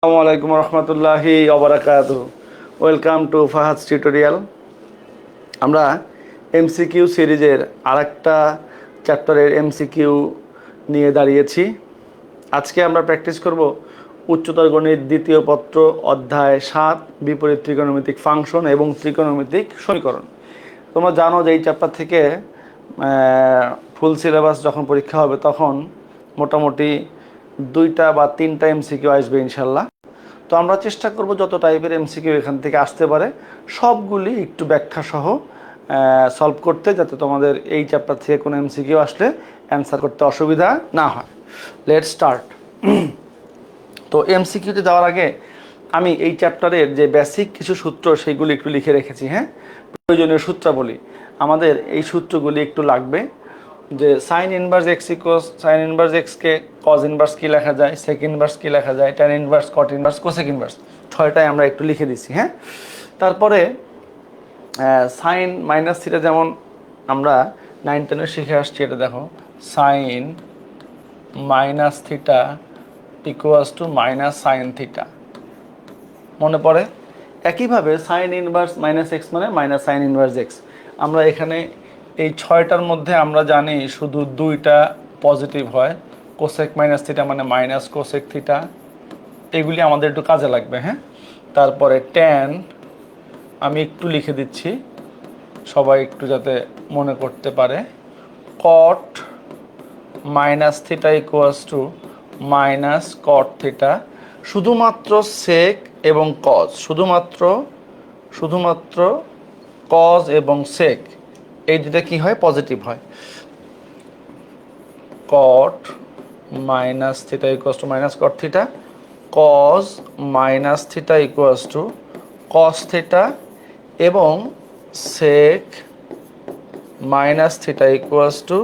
আসসালামু আলাইকুম রহমতুল্লাহি ওবারাকাতুহু। Welcome to Fahad's tutorial. আমরা এমসিকিউ সিরিজের আরেকটা চ্যাপ্টারের এমসিকিউ নিয়ে দাঁড়িয়েছি। আজকে আমরা প্র্যাকটিস করব উচ্চতর গণিত দ্বিতীয় পত্র অধ্যায় 7 বিপরীত ত্রিকোণমিতিক ফাংশন এবং ত্রিকোণমিতিক সমীকরণ। তোমরা জানো যে এই চ্যাপ্টার থেকে ফুল সিলেবাস যখন পরীক্ষা হবে তখন মোটামুটি 2টা বা 3টা এমসিকিউ আসবে ইনশাল্লাহ। তো আমরা চেষ্টা করব যত টাইপের এমসিকিউ এখান থেকে আসতে পারে সবগুলি একটু ব্যাখ্যা সহ সলভ করতে, যাতে তোমাদের এই চ্যাপ্টার থেকে কোনো এমসিকিউ আসলে অ্যান্সার করতে অসুবিধা না হয়। Let's start. তো এমসিকিউতে যাওয়ার আগে আমি এই চ্যাপ্টারের যে বেসিক কিছু সূত্র সেইগুলি একটু লিখে রেখেছি। প্রয়োজনীয় সূত্রাবলী আমাদের এই সূত্রগুলি একটু লাগবে। যে sine inverse x equals sine inverse এক্সকে কজ ইনভার্স কী লেখা যায়, সেক ইনভার্স কী লেখা যায়, tan inverse, cot inverse, cosec inverse, 6টায় আমরা একটু লিখে দিচ্ছি। তারপরে সাইন মাইনাস থিটা যেমন আমরা 9-10 শিখে আসছি। এটা দেখো, sine minus theta equals to minus sine theta, মনে পড়ে? একইভাবে সাইন ইনভার্স মাইনাস এক্স মানে মাইনাস সাইন ইনভার্স এক্স। আমরা এখানে এই 6টার মধ্যে আমরা জানি শুধু 2টা পজিটিভ হয়, কোসেক মাইনাস থিটা মানে মাইনাস কোসেক থিটা। এগুলি আমাদের একটু কাজে লাগবে। তারপরে ট্যান আমি একটু লিখে দিচ্ছি সবাই একটু যাতে মনে করতে পারে। কট minus theta equals to minus cot theta. শুধুমাত্র সেক এবং কজ, শুধুমাত্র কজ এবং সেক এই দুটা কি হয়? পজিটিভ হয়। Cot minus theta equals to minus cot theta, cos minus theta equals to cos theta, এবং sec minus theta equals to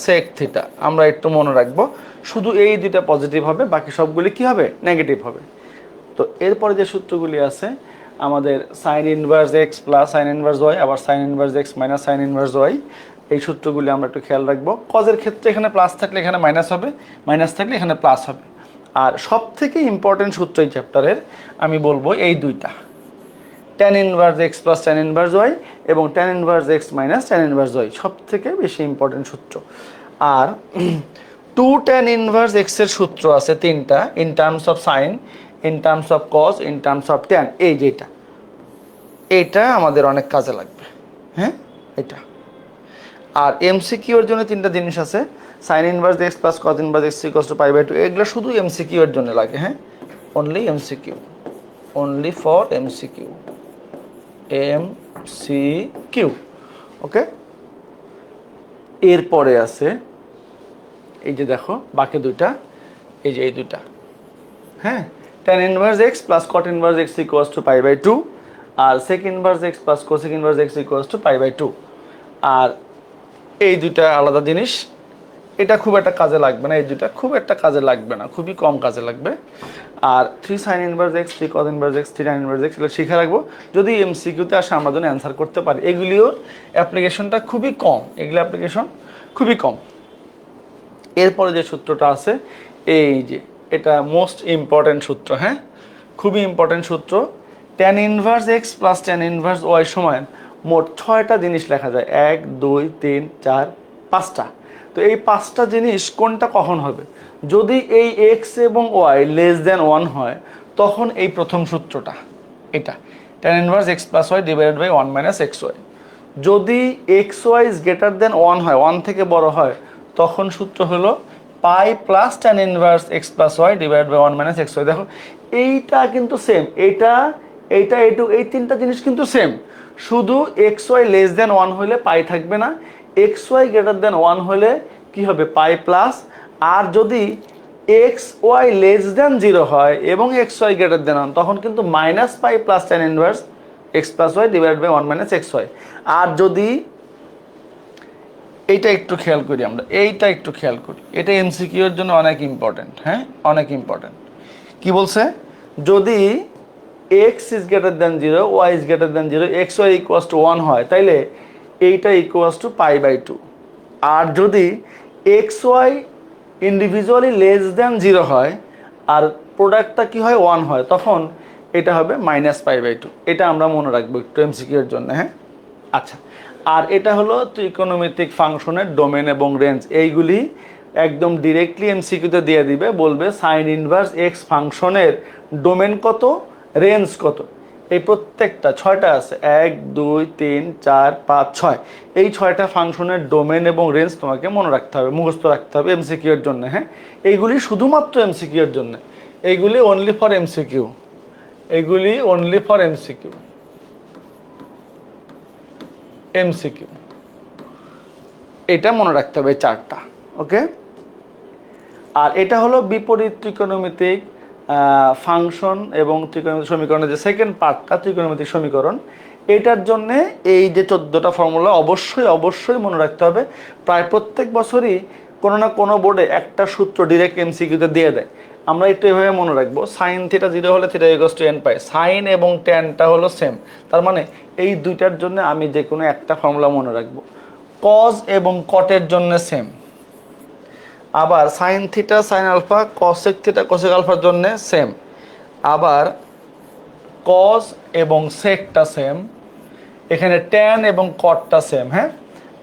sec theta. আমরা একটু মনে রাখবো শুধু এই দুটা পজিটিভ হবে, বাকি সবগুলি কি হবে? নেগেটিভ হবে। তো এরপরে যে সূত্রগুলি আছে আমাদের sine inverse x plus sine inverse Y, আবার sine inverse X minus sine inverse Y, এই সূত্রগুলি আমরা একটু খেয়াল রাখবো। কজের ক্ষেত্রে এখানে প্লাস থাকলে এখানে মাইনাস হবে, মাইনাস থাকলে এখানে প্লাস হবে। আর সব থেকে ইম্পর্টেন্ট সূত্র এই চ্যাপ্টারের আমি বলবো এই দুইটা, tan inverse x plus tan inverse Y এবং tan inverse X minus tan inverse Y, সব থেকে বেশি ইম্পর্টেন্ট সূত্র। আর টু ট্যান ইনভার্স এক্সের সূত্র আছে 3টা, in terms of sine, in terms of cos, in terms of tan. এইটা আমাদের অনেক কাজে লাগবে। এটা। আর এমসিকিউর জন্য 3টা জিনিস আছে, sine inverse x plus cos inverse x equals to π/2। এগুলো শুধু এমসিকিউর জন্য লাগে। Only MCQ, only for MCQ, MCQ. Okay. এরপরে আছে এই যে দেখো বাকি দুইটা, এই যে এই দুইটা। Tan inverse x plus cot inverse x equals to π/2, আর sec inverse x plus cosec inverse x equals to π/2। আর এই দুইটা আলাদা জিনিস, এটা খুব একটা কাজে লাগবে না, এই দুইটা খুব একটা কাজে লাগবে না, খুবই কম কাজে লাগবে। আর 3 sign inverse x, 3 cause inverse x, 3 tan inverse x, এগুলো শিখে রাখবো। যদি এমসিকিউতে আসে আমরা যেন অ্যান্সার করতে পারি। এগুলিও অ্যাপ্লিকেশনটা খুবই কম, এগুলো অ্যাপ্লিকেশন খুবই কম। এরপরে যে সূত্রটা আছে এই যে, এটা মোস্ট ইম্পর্টেন্ট সূত্র। খুবই ইম্পর্টেন্ট সূত্র। Tan inverse x plus tan inverse y সমান মোট 6টা জিনিস লেখা যায়, 1 2 3 4 5টা। তো এই 5টা জিনিস কোনটা কখন হবে? যদি এই এক্স এবং ওয়াই লেস দেন 1 হয় তখন এই প্রথম সূত্রটা, এটা tan inverse x plus Y divided by 1 minus x Y. যদি x Y is greater than 1 হয়, 1 থেকে বড় হয়, তখন সূত্র হলো pi plus tan inverse x plus Y divide by 1 minus x Y. দেখো এইটা কিন্তু সেম, এইটা এই 3টা জিনিস কিন্তু সেম, শুধু এক্স ওয়াই লেস দেন 1 হলে পাই থাকবে না, এক্স ওয়াই গ্রেটার দেন 1 হলে কি হবে? পাই প্লাস। আর যদি এক্স ওয়াই লেস দেন 0 হয় এবং এক্স ওয়াই গ্রেটার দেন 1 তখন কিন্তু minus pi plus tan inverse x plus Y divide by 1 minus x Y. আর যদি এইটা একটু খেয়াল করি, আমরা এইটা একটু খেয়াল করি, এটা এমসিকিউ এর জন্য অনেক ইম্পর্টেন্ট। অনেক ইম্পর্টেন্ট। কি বলছে? যদি x is greater than 0, y is greater than 0, x y equals to 1 হয়, তাইলে এইটা ইকুয়ালস টু π/2। আর যদি x y individually less than 0 হয় আর প্রোডাক্টটা কি হয় 1 হয়, তখন এটা হবে -π/2। এটা আমরা মনে রাখবো একটু এমসিকিউ এর জন্য, হ্যাঁ। আচ্ছা, আর এটা হলো ত্রিকোণমিতিক ফাংশনের ডোমেন এবং রেঞ্জ। এইগুলি একদম ডিরেক্টলি এমসিকিউতে দিয়ে দিবে, বলবে সাইন ইনভার্স এক্স ফাংশনের ডোমেন কত, রেঞ্জ কত। এই প্রত্যেকটা 6টা আছে, 1 2 3 4 5 6, এই 6টা ফাংশনের ডোমেন এবং রেঞ্জ তোমাকে মনে রাখতে হবে, মুখস্থ রাখতে হবে এমসিকিউ এর জন্য, হ্যাঁ। এইগুলি শুধুমাত্র এমসিকিউ এর জন্য, এইগুলি অনলি ফর এমসিকিউ, এগুলি অনলি ফর এমসিকিউ, এমসিকিউ। এটা মনে রাখতে হবে 4টা, ওকে। আর এটা হলো বিপরীত ত্রিকোণমিতিক ফাংশন এবং ত্রিকোণমিতিক সমীকরণের যে সেকেন্ড পার্টটা, ত্রিকোণমিতিক সমীকরণ। এটার জন্যে এই যে 14টা ফর্মুলা অবশ্যই অবশ্যই মনে রাখতে হবে। প্রায় প্রত্যেক বছরই কোনো না কোনো বোর্ডে একটা সূত্র ডিরেক্ট এমসিকিউতে দিয়ে দেয়। আমরা একটু এভাবে মনে রাখবো, সাইন থিটা 0 হলে theta equals two n pi, sine এবং ট্যানটা হলো সেম। তার মানে এই দুইটার জন্য আমি যে কোনো একটা ফর্মুলা মনে রাখবো। কজ এবং কটের জন্য সেম, আবার sine theta sine alpha, cosec theta cosec আলফার জন্য সেম, আবার কজ এবং সেকটা সেম, এখানে ট্যান এবং কটটা সেম, হ্যাঁ।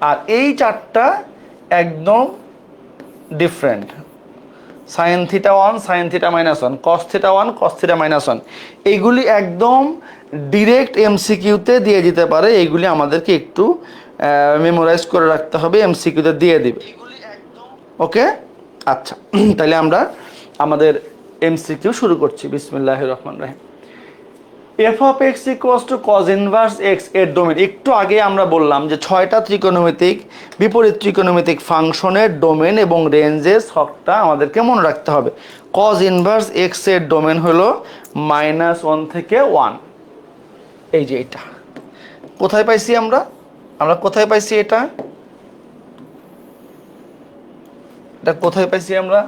আর এই 4টা একদম different, sine theta 1 sine theta -1, cos theta 1 cos theta -1, এইগুলি একদম ডিরেক্ট এমসিকিউতে দিয়ে দিতে পারে। এইগুলি আমাদেরকে একটু মেমোরাইজ করে রাখতে হবে, এমসিকিউতে দিয়ে দিবে, ওকে। আচ্ছা, তাহলে আমরা আমাদের এমসিকিউ শুরু করছি। বিসমিল্লাহির রহমানির রহিম। F of X equals to cos inverse X এর ডোমেন। একটু আগে আমরা বললাম যে 6টা ত্রিকোণমিতিক বিপরীত ত্রিকোণমিতিক ফাংশনের ডোমেন এবং রেঞ্জের ছকটা আমাদেরকে মনে রাখতে হবে। কজ ইনভার্স এক্স এর ডোমেন হলো -1 থেকে 1। এই যে এটা কোথায় পাইছি আমরা, কোথায় পাইছি এটা, এটা কোথায় পাইছি আমরা,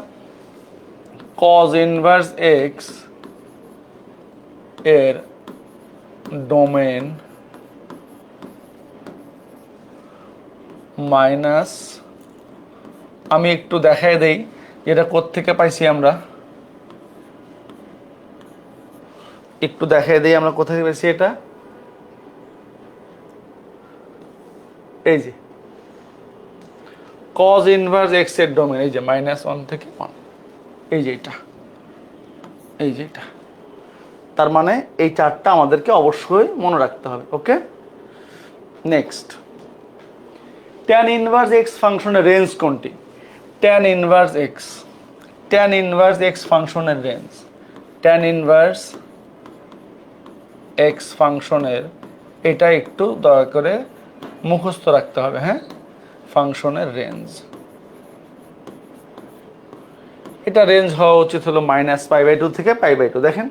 কজ ইনভার্স এক্স এর ডোমেন মাইনাস, আমি একটু দেখাই দেই এটা কোত্থেকে পাইছি আমরা, একটু দেখাই দেই আমরা কোথায় পাইছি এটা। এই যে কজ ইনভার্স এক্স এর ডোমেন, এই যে -1 থেকে 1, এই যে এটা, এই যে এটা। তার মানে এই 4টা আমাদেরকে অবশ্যই মনে রাখতে হবে, ওকে। নেক্সট, ট্যান ইনভার্স এক্স ফাংশনের রেঞ্জ কোনটি? Tan inverse x, tan inverse x ফাংশনের রেঞ্জ, ট্যান ইনভার্স এক্স ফাংশনের, এটা একটু দয়া করে মুখস্থ রাখতে হবে, হ্যাঁ। ফাংশনের রেঞ্জ, এটা রেঞ্জ হওয়া উচিত হলো -π/2 থেকে π/2, দেখেন,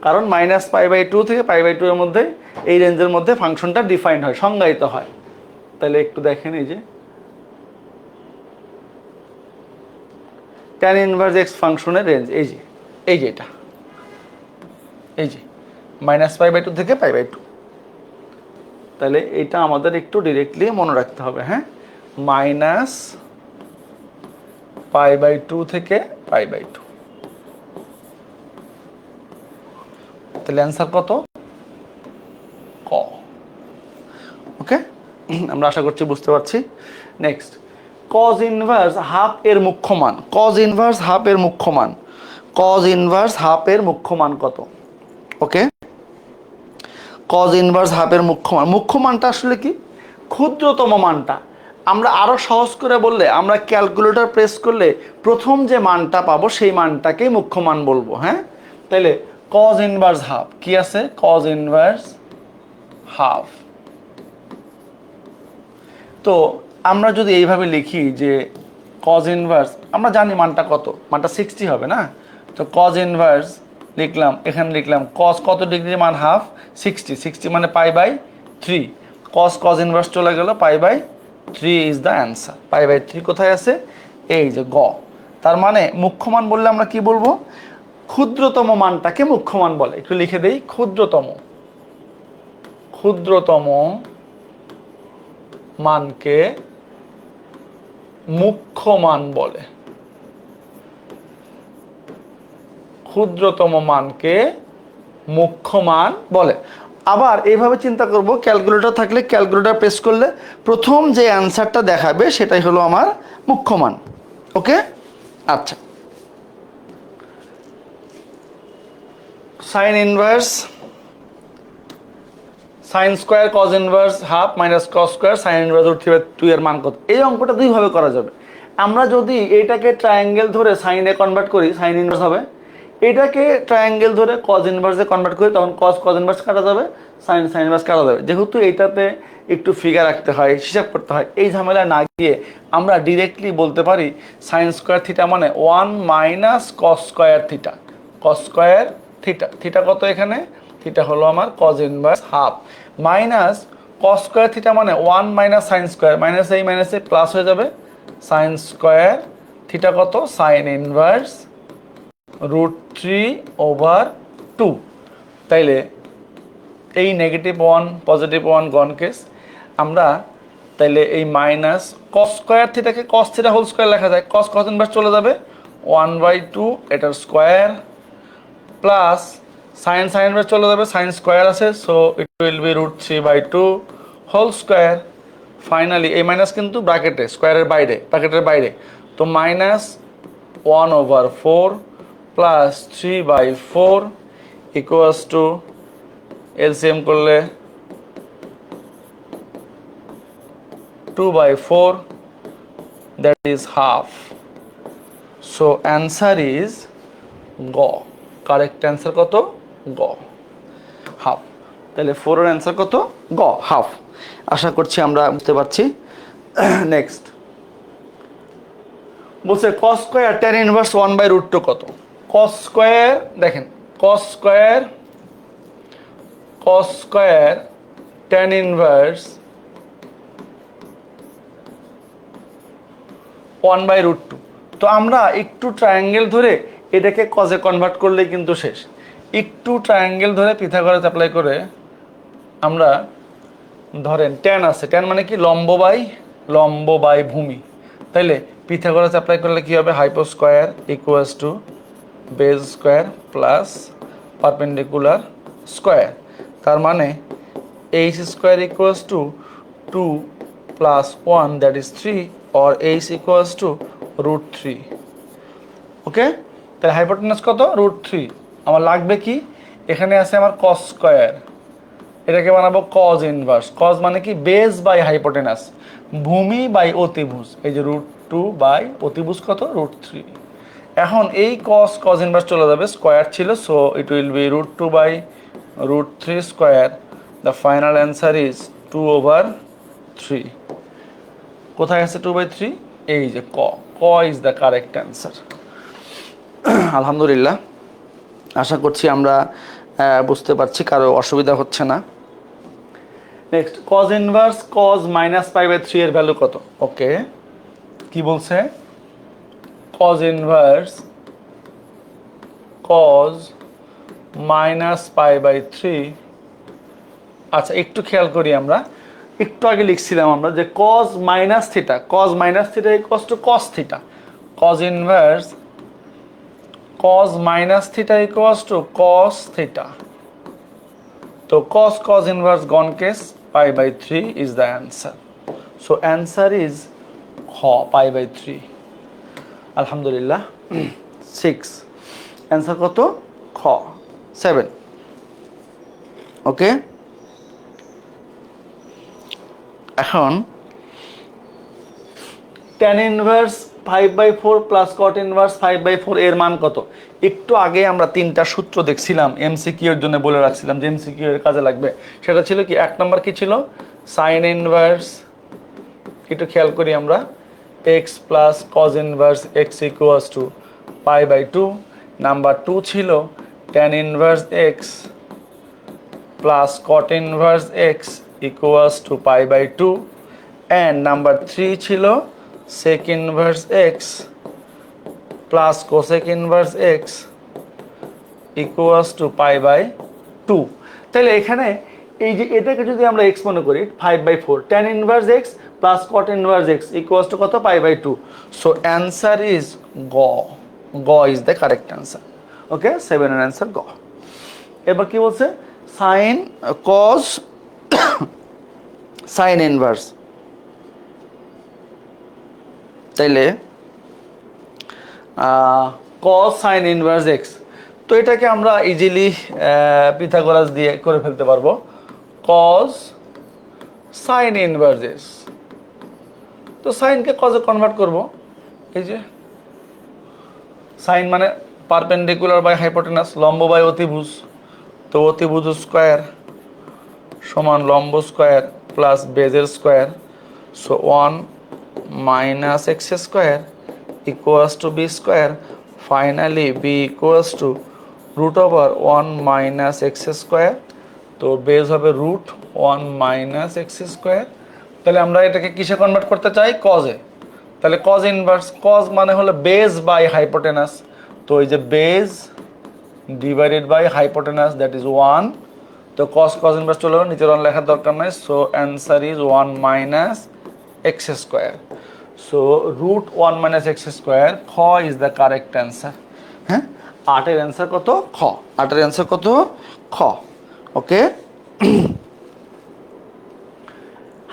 কারণ -π/2 থেকে π/2 এর মধ্যে, এই রেঞ্জের মধ্যে ফাংশনটা ডিফাইন্ড হয়, সংজ্ঞায়িত হয়। তাহলে একটু দেখেন, এই যে ট্যান ইনভার্স এক্স ফাংশনের রেঞ্জ, এই যে এটা, এই যে -π/2 থেকে π/2। তাহলে এটা আমাদের একটু ডিরেক্টলি মনে রাখতে হবে, হ্যাঁ। -π/2 থেকে π/2। তাহলে অ্যান্সার কত? ক, ওকে। আমরা আশা করছি বুঝতে পারছি। নেক্সট, কজ ইনভার্স হাফ এর মুখ্য মান, কজ ইনভার্স হাফ এর মুখ্য মান, কজ ইনভার্স হাফ এর মুখ্য মান কত? ওকে, কজ ইনভার্স হাফ এর মুখ্য মান, মুখ্য মানটা আসলে কি? ক্ষুদ্রতম মানটা। আমরা আরো সহজ করে বললে, আমরা ক্যালকুলেটর প্রেস করলে প্রথম যে মানটা পাবো সেই মানটাকেই মুখ্য মান বলবো, হ্যাঁ। তাহলে কজ ইনভার্স হাফ কি আছে? Cos inverse half. তো আমরা যদি এইভাবে লিখি যে কজ ইনভার্স, আমরা জানি মানটা কত, মানটা 60 হবে না। তো কজ ইনভার্স লিখলাম, এখানে লিখলাম কজ কত ডিগ্রি মান হাফ, 60 মানে π/3। কজ ইনভার্স চলে গেল, π/3 ইজ দ্য অ্যান্সার। π/3 কোথায় আছে? এই যে গ। তার মানে মুখ্য মান বললে আমরা কি বলবো? ক্ষুদ্রতম মানটাকে মুখ্য মান বলে। একটু লিখে দেই, ক্ষুদ্রতম মানকে মুখ্য মান বলে। ক্ষুদ্রতম মানকে মুখ্য মান বলে। আবার এইভাবে চিন্তা করব, ক্যালকুলেটর থাকলে ক্যালকুলেটর প্রেস করলে প্রথম যে অ্যান্সারটা দেখাবে সেটাই হলো আমার মুখ্য মান। ওকে, আচ্ছা। Sine inverse, sine square cos inverse half minus cos square sine inverse root 3/2 এর মান কত? এই অঙ্কটা দুইভাবে করা যাবে। আমরা যদি এটাকে ট্রায়াঙ্গেল ধরে সাইনে কনভার্ট করি সাইন ইনভার্স হবে, এটাকে ট্রায়াঙ্গেল ধরে কজ ইনভার্সে কনভার্ট করি তখন কজ ইনভার্স কাটা যাবে, সাইন ইনভার্স কাটা যাবে। যেহেতু এইটাতে একটু ফিগার রাখতে হয়, হিসাব করতে হয়, এই ঝামেলায় না গিয়ে আমরা ডিরেক্টলি বলতে পারি সাইন স্কোয়ার থিটা মানে 1 minus cos square theta. Cos square theta, theta কত এখানে? থিটা হলো আমার cos inverse half minus cos square theta মানে 1 মাইনাস সাইন স্কোয়ার, মাইনাস এই প্লাস হয়ে যাবে সাইন স্কোয়ার থিটা কত? Sine inverse root 3/2। তাইলে এই -1 +1 গন কেস, আমরা তাইলে এই মাইনাস কস স্কোয়ার থিটাকে কস থিটা হোল স্কোয়ার লেখা যায়, কস ইনভার্স চলে যাবে 1/2 এটার স্কোয়ার প্লাস সাইন ইনভার্স চলে যাবে, সাইন স্কোয়ার আছে, so it will be root 3/2 whole square. Finally এই মাইনাস কিন্তু ব্র্যাকেটে, স্কোয়ারের বাইরে, ব্র্যাকেটের বাইরে, তো minus 1/4 plus 3/4 equals to LCM করলে 2/4, that is half. So answer is গ। কারেক্ট অ্যান্সার কত? গ, হাফ। তাহলে 4 এর অ্যান্সার কত? গ, হাফ। আশা করছি আমরা বুঝতে পারছি। নেক্সট বলছে কস স্কোয়ার tan ইনভার্স 1/√2 কত? কস স্কোয়ার, দেখেন কস স্কোয়ার tan ইনভার্স 1/√2। তো আমরা একটু ট্রায়াঙ্গেল ধরে এটাকে কজে কনভার্ট করলে কিন্তু শেষ। একটু ট্রায়াঙ্গেল ধরে পিথাগোরাস অ্যাপ্লাই করে আমরা ধরেন ট্যান আছে, ট্যান মানে কি? লম্ব বাই ভূমি। তাইলে পিথাগোরাস অ্যাপ্লাই করলে কি হবে? Hypo square equals to base square plus perpendicular square. তার মানে H square equals to 2 plus 1 that is 3 or h equals to √3। Okay, তাহলে হাইপোটেনাস কত? √3। আমার লাগবে কি? এখানে আছে আমার কস স্কোয়ার, এটাকে বানাবো কজ ইনভার্স। কজ মানে কি? বেস বাই হাইপোটেনাস, ভূমি বাই অতিভুজ। এই যে √2 বাই অতিভুজ কত? √3। এখন এই কজ ইনভার্স চলে যাবে, স্কোয়ার ছিল, so it will be √2 by √3 square. The final answer is 2/3। কোথায় আছে 2/3? এই যে ক ইজ দ্য কারেক্ট অ্যান্সার। আলহামদুলিল্লাহ, আশা করছি আমরা বুঝতে পারছি, কারো অসুবিধা হচ্ছে না। নেক্সট কজ ইনভার্স কজ -π/3 এর ভ্যালু কত? ওকে, কি বলছে? Cos inverse cos -π/3। আচ্ছা, একটু খেয়াল করি, আমরা একটু আগে লিখছিলাম আমরা যে cos minus theta equals to cos theta. Cos inverse cos minus theta equals to cos theta. তো cos inverse gone case π/3 is the answer. So answer is খ, π/3। আলহামদুলিল্লাহ। 6 অ্যান্সার কত? খ, 7। ওকে, এখন tan inverse 5/4 plus cot inverse 5/4 এর মান কত? একটু আগে আমরা 3টা সূত্র দেখছিলাম, এমসিকিউ এর জন্য বলে রাখছিলাম যে এমসিকিউ এর কাজে লাগবে। সেটা ছিল কি? 1 নম্বর কি ছিল? সাইন ইনভার্স, একটু খেয়াল করি আমরা, x plus cos inverse x equals to π/2। Number 2 ছিল tan inverse x plus cot inverse x equals to π/2, and number 3 ছিল sec inverse x plus cosec inverse x equals to π/2। তাহলে এখানে এই যে এটাকে যদি আমরা x মনে করি 5/4, tan inverse x plus cot inverse x equals to কত? π/2। So answer is গ is the correct answer। ওকে, 7 এর অ্যান্সার গ। এবার কি বলছে, সাইন কজ সাইন ইনভার্স, তাইলে কজ সাইন ইনভার্স এক্স, তো এটাকে আমরা ইজিলি পিথাগোরাস দিয়ে করে ফেলতে পারবো। কজ সাইন ইনভার্স এক্স, তো সাইনকে কজে কনভার্ট করব, এই যে সাইন মানে পারপেন্ডিকুলার বাই হাইপোটেনাস, লম্ব বাই অতিভুজ, তো অতিভুজ স্কোয়ার সমান লম্ব স্কোয়ার প্লাস বেজের square, so 1 minus x square equals to B square, finally B equals to root over 1 minus x square, তো বেজ হবে রুট 1 মাইনাস এক্স স্কোয়ার। তাহলে আমরা এটাকে কিসে কনভার্ট করতে চাই, কজে, তাহলে কজ ইনভার্স, কজ মানে হলো বেজ বাই হাইপোটেনাস, তো এই যে base divided by hypotenuse that is 1, তো কজ কজ ইনভার্স চলে গেল, নিচের 1 লেখার দরকার নাই, so answer is 1 minus x square, so root 1 minus x square, খ ইজ দ্য কারেক্ট অ্যান্সার। হ্যাঁ, 8-এর অ্যান্সার কত, খ, 8-এর অ্যান্সার কত, খ। Okay,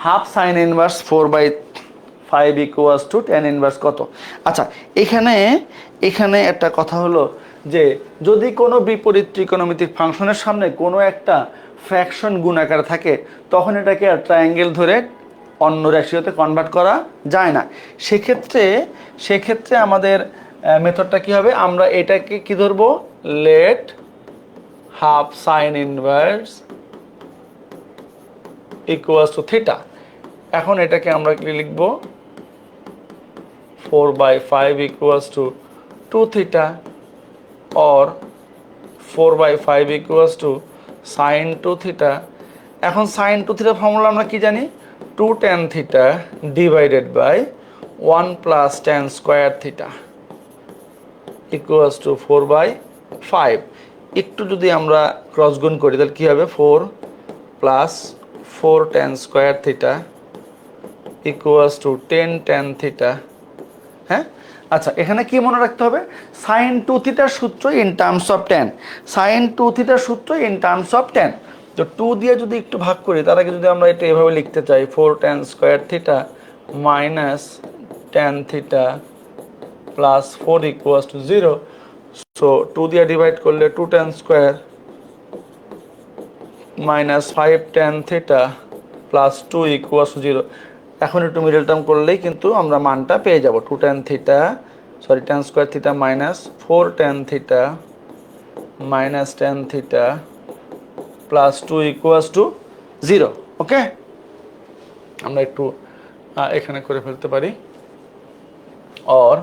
half sine inverse 4/5 equals to tan inverse কত। আচ্ছা, এখানে একটা কথা হলো যে যদি কোনো বিপরীত ত্রিকোণমিতিক ফাংশনের সামনে কোনো একটা ফ্র্যাকশন গুণাকার থাকে, তখন এটাকে ট্রায়াঙ্গেল ধরে অন্য রেশিওতে কনভার্ট করা যায় না। সেক্ষেত্রে আমাদের মেথডটা কি হবে, আমরা এটাকে কি ধরবো, let half sine inverse equals to theta. এখন এটাকে আমরা কি লিখব, 4/5 equals to 2 theta, or 4/5 equals to sine 2 theta. এখন সাইন 2 থিটা ফর্মুলা আমরা কি জানি, 2 tan theta divided by 1 plus tan square theta equals to 4/5। একটু যদি আমরা ক্রস গুণ করি তাহলে কি হবে, 4 plus 4 tan square theta equals two 10 tan theta. হ্যাঁ, আচ্ছা, এখানে কি মনে রাখতে হবে, সাইন 2 থিটার সূত্র in terms of tan, sine 2 থিটার সূত্র ইন টার্মস অফ tan, তো 2 দিয়ে যদি একটু ভাগ করি, তার আগে যদি আমরা এটা এভাবে লিখতে চাই, 4 tan square theta minus tan theta plus 4 equals to 0, so 2 দিয়ে ডিভাইড করলে 2 tan square minus 5 tan theta plus 2 equals to 0। এখন একটু মিডল টার্ম করলেই কিন্তু আমরা মানটা পেয়ে যাব, 2 tan theta tan square theta minus 4 tan theta minus tan theta plus 2 equals to 0। ওকে, আমরা একটু এখানে করে ফেলতে পারি, অর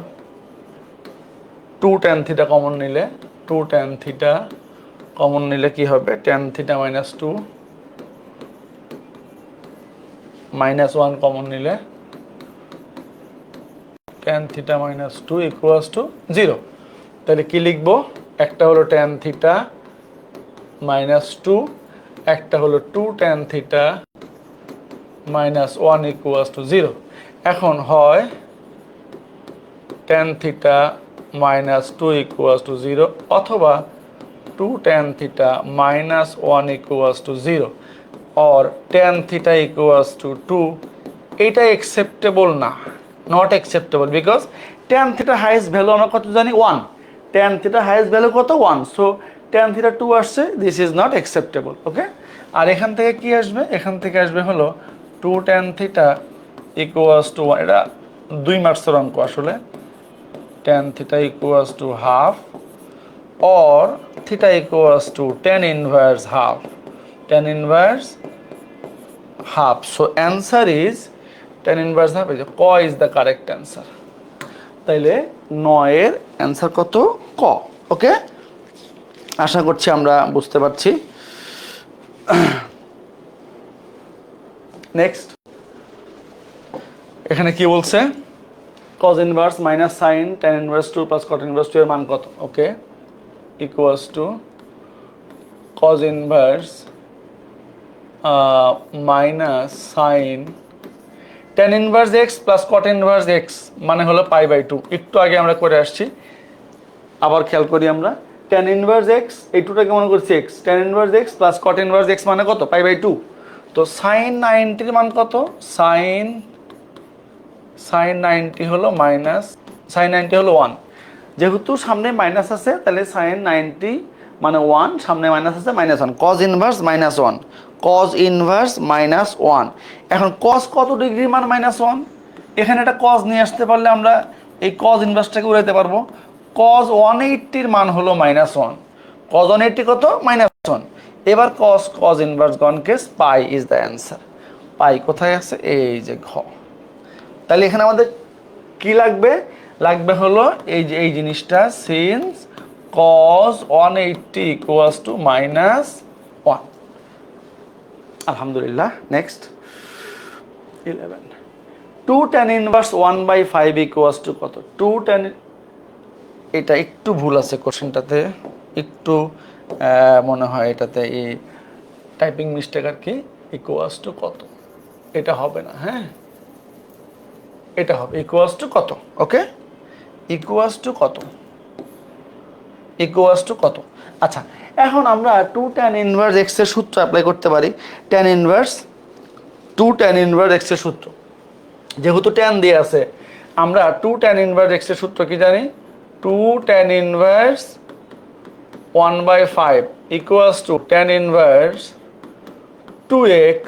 2 tan থিটা কমন নিলে, 2 tan থিটা কমন নিলে কি হবে, tan theta minus 2 minus 1 common নিলে tan theta minus 2 equals to 0। তাহলে কি লিখবো, একটা হলো tan থিটা মাইনাস 2, একটা হলো 2 tan theta minus 1 equals to 0। এখন হয় tan theta minus 2 equals to 0, অথবা 2 tan theta minus 1 equals to 0, or tan theta equals to 2, এটা acceptable না, not acceptable, because tan theta highest value আমরা কত জানি, 1, tan theta highest value কত, 1, so tan theta 2 আসছে, this is not acceptable। ওকে, আর এখান থেকে কি আসবে, এখান থেকে আসবে হলো 2 tan theta equals to 1, এটা 2 মার্কসের অঙ্ক আসলে, tan theta equals to half, or theta equals to tan inverse half, tan inverse half, so answer is tan inverse half, ক is the correct answer। তাইলে 9 এর অ্যান্সার কত, ক। ওকে, আশা করছি আমরা বুঝতে পারছি। নেক্সট, এখানে কি বলছে, cos inverse minus sine tan inverse 2 plus cot inverse 2 এর মান কত। Okay, equals to cos inverse minus sine tan inverse x plus cot inverse x মানে হলো পাই বাই 2। একটু আগে আমরা করে আসছি, আবার খেয়াল করি আমরা, tan ইনভার্স এক্স, এই টুটাকে মনে করছি x, tan inverse x plus cot inverse x মানে কত, পাই বাই 2। তো sin 90 মান কত, sin 90 হলো মাইনাস, sin 90 হলো 1। যেহেতু সামনে মাইনাস আছে তাহলে sin 90 মানে 1, সামনে মাইনাস আছে -1, cos ইনভার্স -1, cos ইনভার্স -1। এখন cos কত ডিগ্রি মান -1, এখানে একটা cos নিয়ে আসতে পারলে আমরা এই cos ইনভার্সটাকে উড়াইতে পারবো। cos 180 এর মান হলো -1, cos 180 কত, -1। এবার cos inverse gone case, pi is the answer. Pi কোথায় আছে, এই যে ঘ। তাহলে এখানে আমাদের কি লাগবে, লাগবে হলো এই যে এই জিনিসটা, সিন্স cos 180 ইকুয়ালস টু -1। আলহামদুলিল্লাহ। Next 11, 2 tan inverse 1/5 equals to কত, 2 tan, এটা একটু ভুল আছে কোশ্চেনটাতে, একটু মনে হয় এটাতে এই টাইপিং মিস্টেক আর কি, ইকুয়ালস টু কত, এটা হবে না, হ্যাঁ এটা হবে ইকুয়ালস টু কত, ওকে, ইকুয়ালস টু কত, ইকুয়ালস টু কত। আচ্ছা, এখন আমরা 2 tan ইনভার্স এক্স এর সূত্র অ্যাপ্লাই করতে পারি। tan inverse 2 tan inverse X এর সূত্র, যেহেতু tan দিয়ে আছে, আমরা 2 tan ইনভার্স এক্স এর সূত্র কি জানি, 2 tan inverse 1/5 equals to tan inverse 2x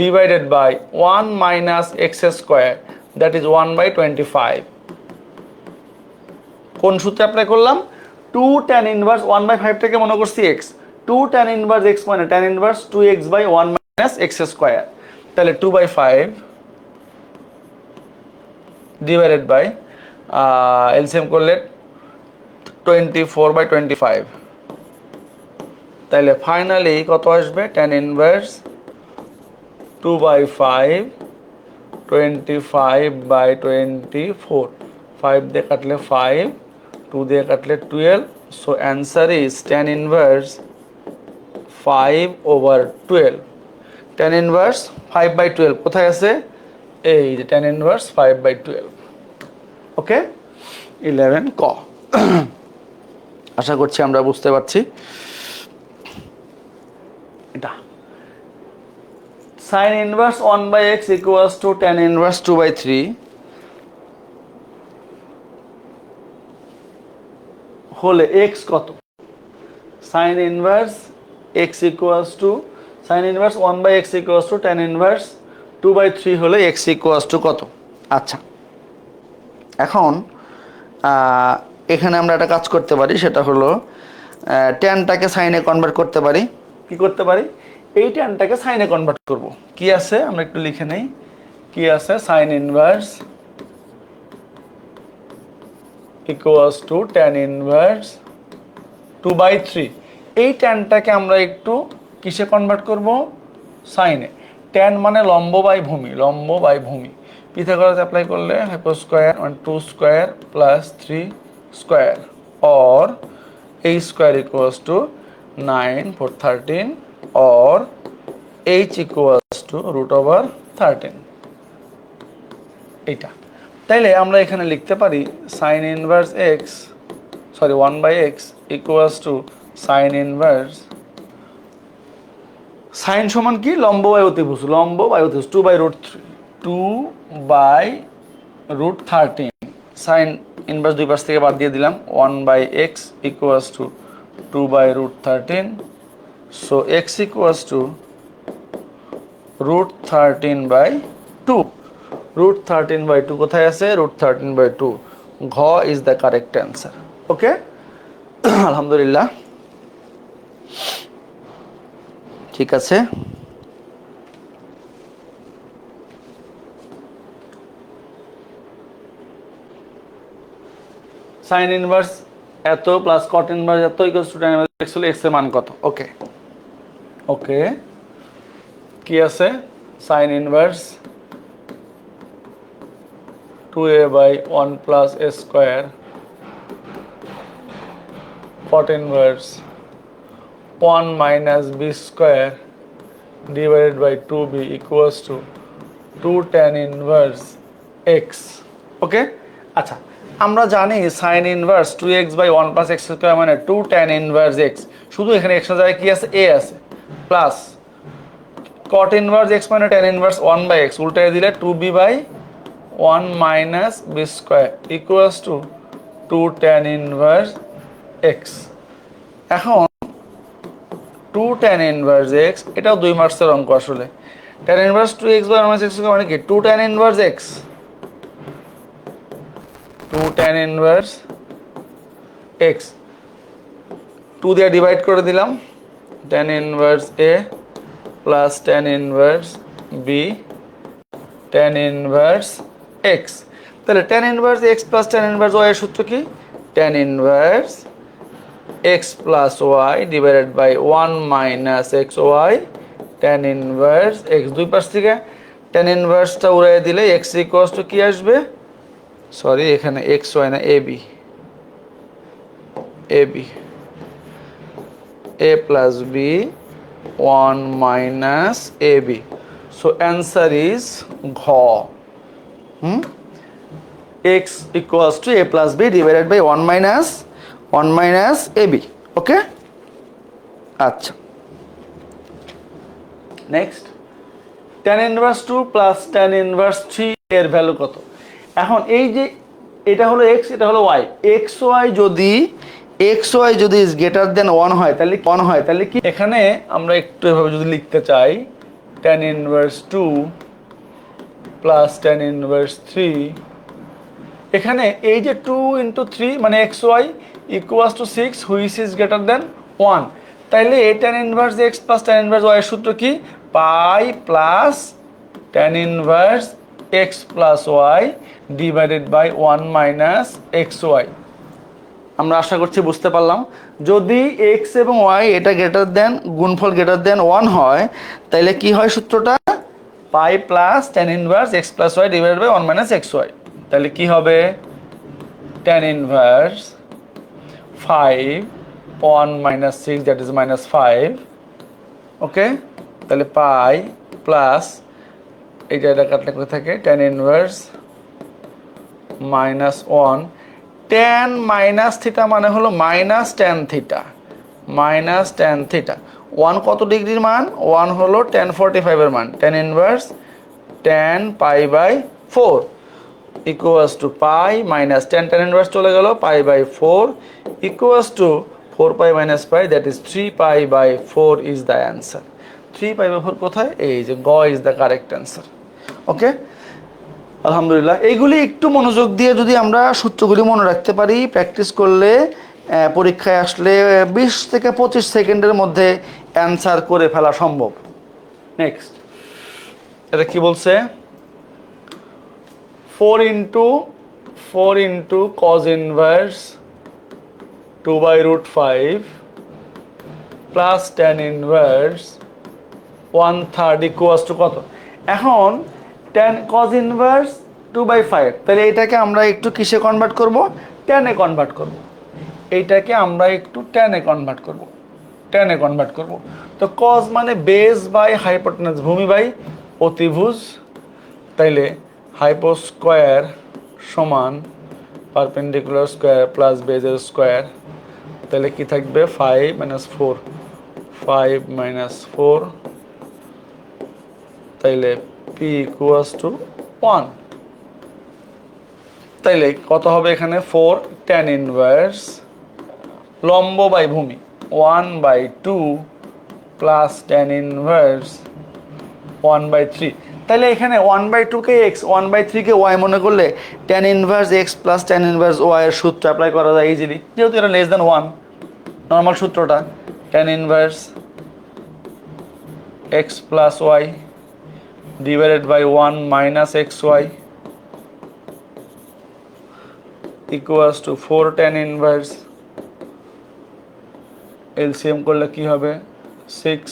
divided by 1 minus x square, that is 1/25। কোন সূত্রে অ্যাপ্লাই করলাম, 2 tan ইনভার্স 1/5 থেকে মনে করছি x, 2 tan ইনভার্স x মানে tan inverse 2x by 1 minus x square, তাহলে 2/5 divided by এলসিএম করলে 24/25, তাহলে ফাইনালি কত আসবে, tan ইনভার্স 2/5 25/24, 5 দিয়ে কাটলে 5, 2 দিয়ে কাটলে 12, so answer is tan inverse 5/12। tan inverse 5/12 কোথায় আছে, এই যে tan ইনভার্স 5/12, ওকে। 11 ক। আশা করছি আমরা বুঝতে পারছি। এটা sin inverse 1/x equals to tan inverse 2/3 হলে x কত, sin inverse x equals to, sin inverse 1/x equals to tan inverse 2/3 হলে x ইকুয়ালস টু কত। আচ্ছা, এখন এখানে আমরা একটা কাজ করতে পারি, সেটা হলো ট্যানটাকে সাইনে কনভার্ট করতে পারি। কি করতে পারি, এই ট্যানটাকে সাইনে কনভার্ট করব। কি আছে আমরা একটু লিখে নেই, কি আছে, sine inverse equals to tan inverse 2/3। এই ট্যানটাকে আমরা একটু কিসে কনভার্ট করব, সাইনে। ট্যান মানে লম্ব বাই ভূমি, লম্ব বাই ভূমি। পিথাগোরাস অ্যাপ্লাই করলে hypo square 2 square plus 3 square or a square equals to 9 for 13 or h equals to √13। এইটা তাইলে আমরা এখানে লিখতে পারি sin inverse x, sorry 1/x equals to sin inverse, sin সমান কি, লম্ব বাই অতিভুজ, লম্ব বাই অতিভুজ 2/√13। sin ইনভার্স দুই পাশ থেকে বাদ দিয়ে দিলাম, 1/x equals to 2/√13, so x equals to √13/2। √13/2 কোথায় আছে, √13/2, ঘ is the correct answer, okay. আলহামদুলিল্লাহ, ঠিক আছে। সাইন ইনভার্স এত প্লাস কট ইনভার্স এত equals to tan inverse x হলে x এর মান কত, ওকে ওকে। কি আছে, sine inverse 2a/1 plus a square cot inverse 1 minus b square divided by 2b equals to 2 tan inverse x, okay. আচ্ছা, আমরা জানি sine inverse 2x by 1 plus x square মানে 2 ট্যান ইনভার্স এক্স, শুধু এখানে এক্সট্রা জায়গায় কি আছে, এ আছে, প্লাস কট ইনভার্স এক্স মানে ট্যান ইনভার্স 1 বাই এক্স, উল্টায় দিলে 2b by 1 minus B square equals to 2 tan inverse x. এখন 2 ট্যান ইনভার্স এক্স, এটাও 2 মার্কসের অঙ্ক আসলে। Tan inverse 2x by 1 minus x মানে কি 2 tan inverse X, 2 tan inverse X, 2 দিয়ে ডিভাইড করে দিলাম, tan inverse A plus tan inverse B tan inverse X. তাহলে tan inverse x plus tan inverse Y এর সূত্র কি, tan inverse x plus Y divided by 1 minus x Y tan inverse X. দুই পাশ থেকে tan ইনভার্সটা উড়াই দিলে x equals two কি আসবে, সরি এখানে এক্স ওয়াই না A B, A plus B 1 minus A B. So answer is ঘ। X equals to A plus B divided by 1 minus A B. Okay, আচ্ছা next, tan inverse 2 plus tan inverse 3 এর value কত? এখন এই যে এটা হলো এক্স, এটা হলো ওয়াই, এক্স ওয়াই যদি ইজ গ্রেটার দেন 1 হয় তাহলে কি, এখানে আমরা একটু এভাবে যদি লিখতে চাই, tan inverse 2 plus tan inverse 3, এখানে এই যে 2 ইন্টু 3 মানে x y equals to 6 which is greater than 1, তাইলে এই tan inverse x plus tan inverse Y এর সূত্র কি, pi plus tan inverse x plus Y divided by 1 minus x y. আমরা আশা করছি বুঝতে পারলাম। যদি এক্স এবং ওয়াই এটা গ্রেটার দেন, গুণফল গ্রেটার দেন 1 হয়, তাহলে কি হয় সূত্রটা, pi plus tan inverse x plus Y divided by 1 minus x y. তাহলে কি হবে, tan inverse 5 1 minus 6 that is minus 5। Okay, তাহলে পাই প্লাস এইটা এটা কাটলে করে থাকে tan inverse minus 1, tan minus theta মানে হলো মাইনাস ট্যান থিটা, 1 কত ডিগ্রির মান, 1 হলো ট্যান 45 এর মান, tan inverse tan pi by 4 equals to pi minus tan inverse চলে গেল, pi by 4 equals to 4 pi minus pi that is 3 pi by 4 is the answer. 3 pi by 4 কোথায়, এই যে গ is the correct answer. Okay, আলহামদুলিল্লাহ। এইগুলি একটু মনোযোগ দিয়ে যদি আমরা সূত্রগুলি মনে রাখতে পারি, প্র্যাকটিস করলে পরীক্ষায় আসলে 20 থেকে 25 সেকেন্ডের মধ্যে অ্যান্সার করে ফেলা সম্ভব। নেক্সট, এটা কি বলছে, 4 into cos inverse 2 by root 5 plus tan inverse 1/3 equals two কত? এখন ট্যান cos ইনভার্স 2 বাই 5, তাহলে এটাকে আমরা একটু কিসে কনভার্ট করব, ট্যানে কনভার্ট করব। এইটাকে আমরা একটু ট্যানে কনভার্ট করব। তো cos মানে বেস বাই হাইপোটেনাস, ভূমি বাই অতিভুজ, তাইলে হাইপো স্কোয়ার সমান পারপেন্ডিকুলার স্কোয়ার প্লাস বেজের স্কোয়ার, তাহলে কি থাকবে 5 মাইনাস 4, তাইলে পি ইকুয়ালস টু 1। তাইলে কত হবে এখানে, 4 ট্যান ইনভার্স লম্ব বাই ভূমি 1/2 প্লাস ট্যান ইনভার্স 1/3। তাহলে এখানে 1/2 কে এক্স, 1/3 কে ওয়াই মনে করলে tan inverse x plus tan inverse Y এর সূত্র অ্যাপ্লাই করা যায় ইজিলি, যেহেতু এটা লেস দেন 1। নর্মাল সূত্রটা tan inverse x plus Y divided by 1 minus x y equals to 4 tan inverse, LCM করলে কি হবে 6,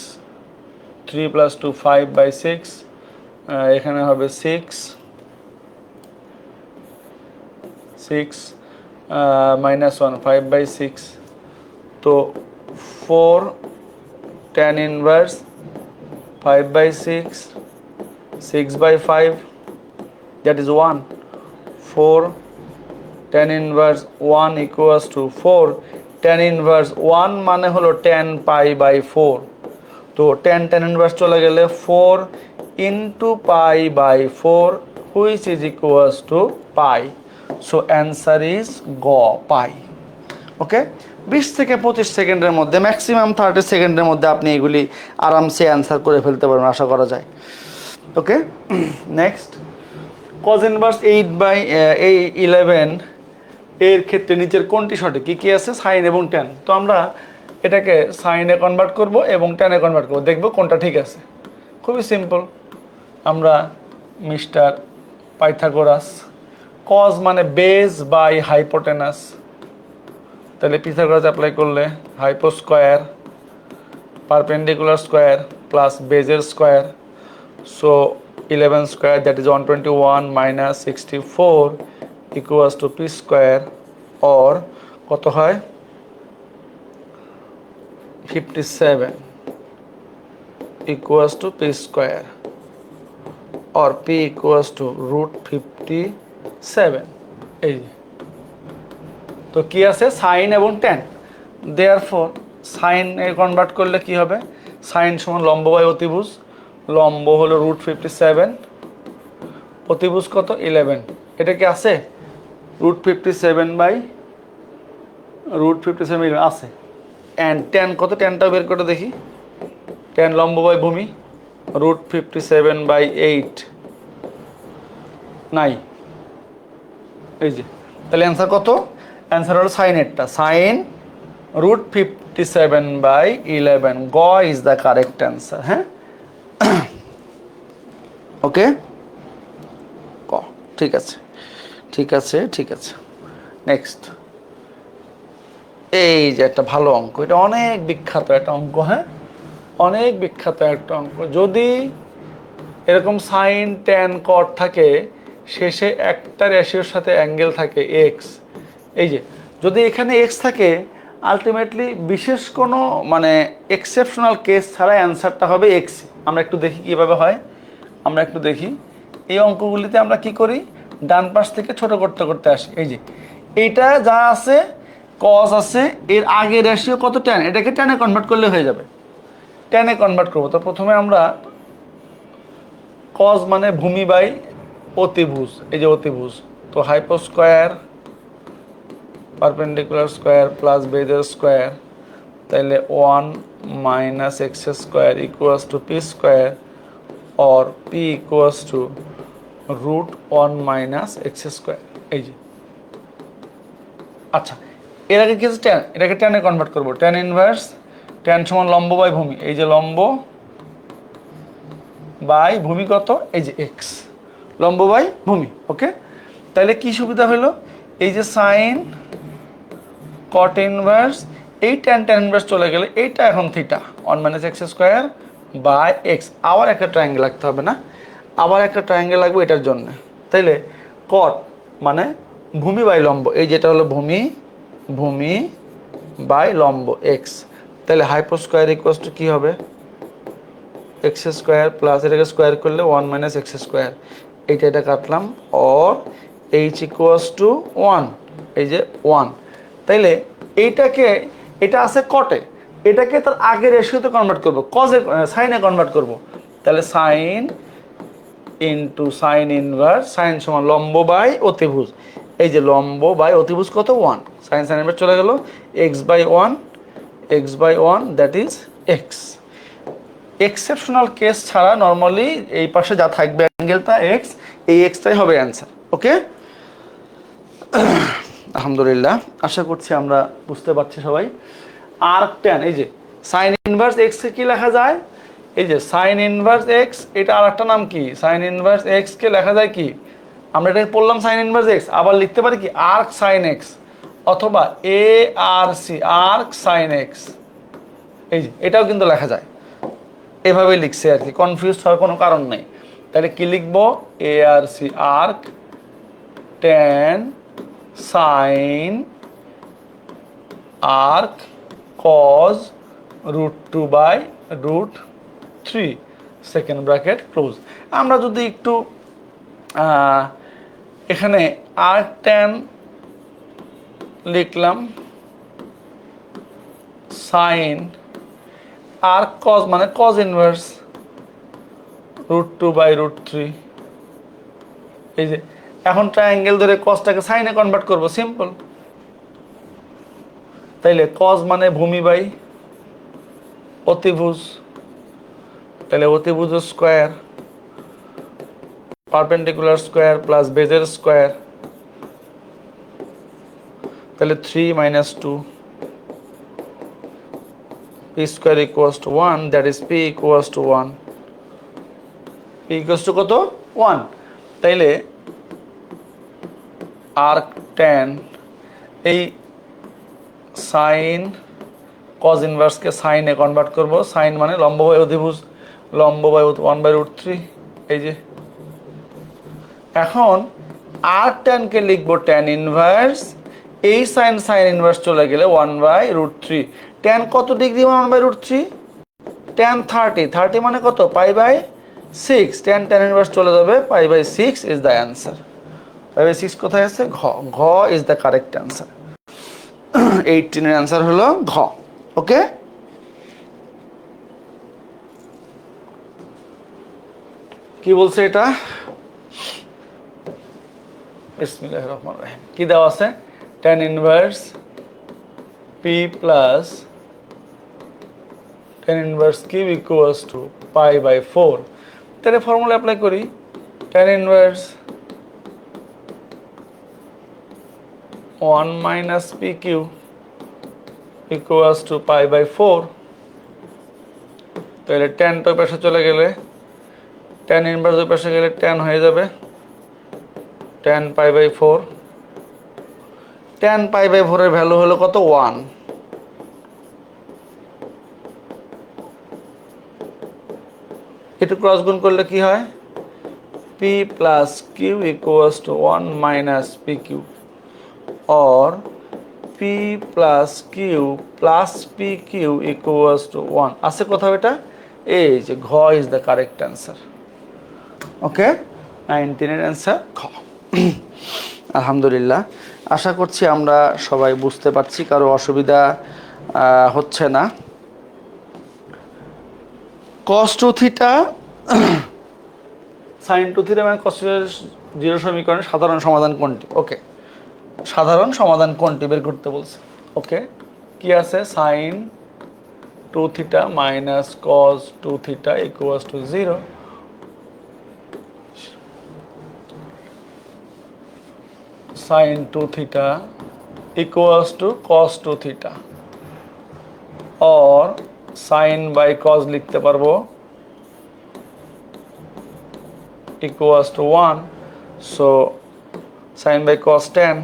3 প্লাস 2 5/6, এখানে হবে 6 মাইনাস 1 5/6, তো 4 tan inverse 5/6 6/5 that is 1, 4 tan inverse 1 equals to 4, tan inverse 1 মানে হলো tan পাই বাই 4, তো tan ইনভার্স চলে গেলে 4 into pi by 4 which is equals to pi, so answer is গ পাই। ওকে, 20 থেকে 25 সেকেন্ডের মধ্যে, ম্যাক্সিমাম 30 সেকেন্ডের মধ্যে আপনি এগুলি আরামসে অ্যান্সার করে ফেলতে পারবেন আশা করা যায়। ওকে, নেক্সট cos ইনভার্স 8/11 এর ক্ষেত্রে নিচের কোনটি সঠিক? কি কি আছে? সাইন এবং ট্যান। তো আমরা এটাকে সাইনে কনভার্ট করব এবং ট্যানে কনভার্ট করব, দেখব কোনটা ঠিক আছে। খুবই সিম্পল, আমরা মিস্টার পাইথাগোরাস, cos মানে বেস বাই হাইপোটেনাস, তাহলে পিথাগোরাস অ্যাপ্লাই করলে hypo square perpendicular square plus বেজের square, so 11 square that is 121 minus 64 equals to P square, or কত হয় 57 equals to P square, or P equals to √57। এই তো কি আছে? সাইন এবং ট্যান। দেয়ারফর সাইনে কনভার্ট করলে কি হবে? সাইন সমান লম্ব বাই অতিভুজ, লম্ব হলো √57, অতিভুজ কত 11, এটা কি আছে? √57 আছে। অ্যান্ড ট্যান কত? ট্যানটাও বের করে দেখি, ট্যান লম্ব বাই ভূমি √57/8 নাই। এই যে, তাহলে অ্যান্সার কত? অ্যান্সার হলো সাইনেরটা, সাইন √57/11, গ ইজ দ্য কারেক্ট অ্যান্সার। হ্যাঁ, ওকে, ক ঠিক আছে, ঠিক আছে, ঠিক আছে। নেক্সট, এই যে একটা ভালো অঙ্ক, এটা অনেক বিখ্যাত একটা অঙ্ক। হ্যাঁ, অনেক বিখ্যাত একটা অঙ্ক। যদি এরকম সাইন ট্যান কট থাকে, শেষে একটা রেশিওর সাথে অ্যাঙ্গেল থাকে এক্স, এই যে যদি এখানে এক্স থাকে, আলটিমেটলি বিশেষ কোনো মানে এক্সেপশনাল কেস ছাড়া অ্যান্সারটা হবে এক্স। আমরা একটু দেখি কিভাবে হয়, আমরা একটু দেখি। এই অঙ্কগুলিতে আমরা কি করি, ডান পাশ থেকে ছোট করতে করতে আসি। এই যে এইটা যা আছে কজ আছে, এর আগে রেশিও কত? ট্যান, এটাকে ট্যানে কনভার্ট করলে হয়ে যাবে। ট্যানে কনভার্ট করবো, তো প্রথমে আমরা কজ মানে ভূমি বাই অতিভুজ, এই যে অতিভুজ, তো hypo square perpendicular square plus বেজের স্কোয়ার, তাইলে 1 minus x square equals to P square, or P equals to √1 minus x square. এই যে, আচ্ছা, এর আগে কি আছে? ট্যান, এটাকে ট্যানে কনভার্ট করবো, ট্যান ইনভার্স, ট্যান সমান লম্ব বাই ভূমি, এই যে লম্ব বাই ভূমি কত? এই যে এক্স, লম্ব বাই ভূমি। ওকে, তাহলে কি সুবিধা হলো? এই যে সাইন কট ইনভার্স, এই ট্যান ইনভার্স চলে গেলে এইটা এখন theta 1 minus x square by x. আবার একটা ট্রায়াঙ্গেল লাগতে হবে না, আবার একটা ট্রায়াঙ্গেল লাগবে এটার জন্য। তাইলে কট মানে ভূমি বাই লম্ব, এই যেটা হলো ভূমি, ভূমি বাই লম্ব এক্স, তাহলে হাইপো স্কোয়ার ইকুয়ালস টু কী হবে? এক্স স্কোয়ার প্লাস এটাকে স্কোয়ার করলে 1 মাইনাস এক্স স্কোয়ার, এইটা এটা কাটলাম, অর এইচ ইকুয়ালস টু 1, এই যে 1। তাইলে এইটাকে, এটা আছে কটে, এটাকে তার আগের রেশিওতে কনভার্ট করবো, কজে সাইনে কনভার্ট করব। তাহলে sine into sine inverse, sine সমান লম্ব বাই অতিভুজ, এই যে লম্ব বাই অতিভুজ কত? 1, সাইন সাইন ইনভার্স চলে গেল x/1, x/1 that is x. Exceptional case ছাড়া নর্মালি এই পাশে যা থাকবে অ্যাঙ্গেলটা এক্স, এই এক্সটাই হবে অ্যান্সার। ওকে, আলহামদুলিল্লাহ, আশা করছি আমরা বুঝতে পারছি সবাই। আর্ক ট্যান, এই যে সাইন ইনভার্স এক্স কে কি লেখা যায়? এই যে সাইন ইনভার্স এক্স, এটা আর একটা নাম কি? সাইন ইনভার্স এক্স কে লেখা যায় কি? আমরা এটাকে পড়লাম সাইন ইনভার্স এক্স, আবার লিখতে পারি কি আর্ক সাইন এক্স, অথবা ARC আর্ক সাইন এক্স। এই যে এটাও কিন্তু লেখা যায়, এভাবেই লিখছে আর কি, কনফিউজ হওয়ার কোনো কারণ নেই। তাহলে কি লিখবো? ARC arc tan sine arc cos √2/√3 second bracket close. আমরা যদি একটু এখানে আর্ক ট্যান লিখলাম সাইন আর কজ মানে কজ ইনভার্স √2/√3। এই যে এখন ট্রায়াঙ্গেল ধরে কজটাকে সাইনে কনভার্ট করব, সিম্পল। তাইলে কজ মানে ভূমি বাই অতিভুজ, তাহলে অতিভুজ স্কোয়ার পারপেন্ডিকুলার স্কোয়ার প্লাস বেজের স্কোয়ার, তাহলে 3 - 2 p square equals to 1, that is p equals to 1, p equals to কত 1। তাইলে arc tan এই সাইন কজ ইনভার্সকে সাইনে কনভার্ট করব, সাইন মানে লম্ব বাই অতিভুজ, লম্ব বাই 1/√3। এই যে এখন আর ট্যানকে লিখবো ট্যান ইনভার্স, এই সাইন ইনভার্স চলে গেলে 1/√3। ট্যান কত ডিগ্রি 1/√3? ট্যান 30 মানে কত π/6। ট্যান ইনভার্স চলে যাবে π/6 ইজ দ্য অ্যান্সার। π/6 কোথায় আছে? ঘ, ঘ ইজ দ্য কারেক্ট অ্যান্সার। 18 এর অ্যান্সার হলো ঘ। ওকে, কি বলছে এটা? বিসমিল্লাহির রহমানির রহিম। কি দেওয়া আছে? tan inverse p plus tan inverse q equals to π/4। তাহলে ফর্মুলা অ্যাপ্লাই করি। tan inverse 1 - pq equals to π/4। তাহলে tan তো পাশে চলে গেলে tan ইনভার্স ওই পাশে গেলে tan হয়ে যাবে tan π/4। tan π/4 এর ভ্যালু হলো কত? 1। একটু ক্রস গুণ করলে কি হয়? p plus q equals to 1 - pq, or p plus q plus pq equals to 1। আছে কোথাও এটা? এই যে ঘ ইজ দ্য কারেক্ট অ্যান্সার। ওকে, 19 এর অ্যান্সার ঘ। আলহামদুলিল্লাহ, আশা করছি আমরা সবাই বুঝতে পারছি, কারো অসুবিধা হচ্ছে না। cos 2θ sin 2θ মানে cos 0 সমীকরণের সাধারণ সমাধান কোনটি? ওকে, সাধারণ সমাধান কোনটি বের করতে বলছে। ওকে, কি আছে? sin 2θ minus cos 2θ equals to 0। sin 2θ equals to cos 2θ, or sin by cos লিখতে পারবো equals to 1, so sin by cos tan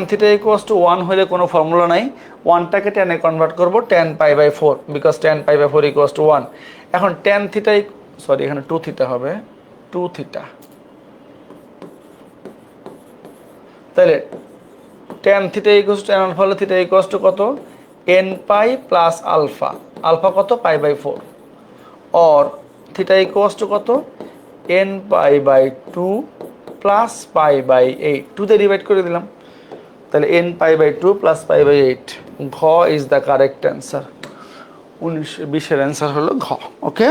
θ equals to 1 হলে কোনো ফর্মুলা নাই, 1টাকে tan এ কনভার্ট করব tan π/4, because tan π/4 equals to 1। এখন tan θ, সরি এখানে 2θ হবে, 2θ। তাহলে tan θ equals to tan alpha হলে θ equals to কত? nπ প্লাস আলফা, আলফা কত? π/4, or θ equals to কত? nπ/2 প্লাস π/8, 2 দিয়ে ডিভাইড করে দিলাম, তাহলে nπ/2 প্লাস π/8। ঘ ইজ দ্য কারেক্ট অ্যান্সার। 19-20 এর অ্যান্সার হলো ঘ। Okay,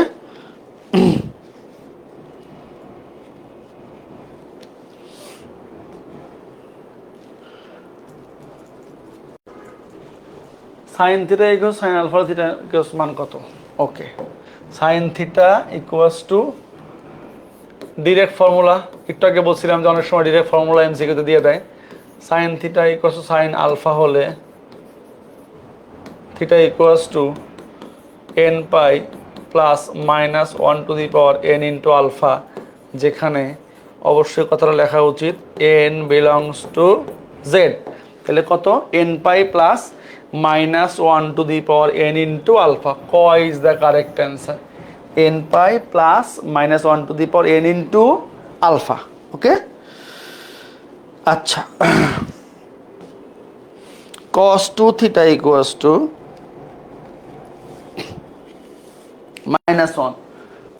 sin θ equals sin alpha θ equals মান কত? Okay, sin θ equals to direct formula, একটু আগে বলছিলাম যে অনেক সময় ডিরেক্ট ফর্মুলা এমসিকিউতে দিয়ে দেয়। sin θ equals to sin alpha হলে θ equals to nπ plus minus 1 to the power n into alpha, যেখানে অবশ্যই কথাটা লেখা উচিত n বিলংস টু z। তাহলে কত? nπ plus minus 1 to the power n into alpha. ক is the correct answer, nπ plus minus 1 to the power n into alpha. Okay, আচ্ছা, cos 2θ equals to -1,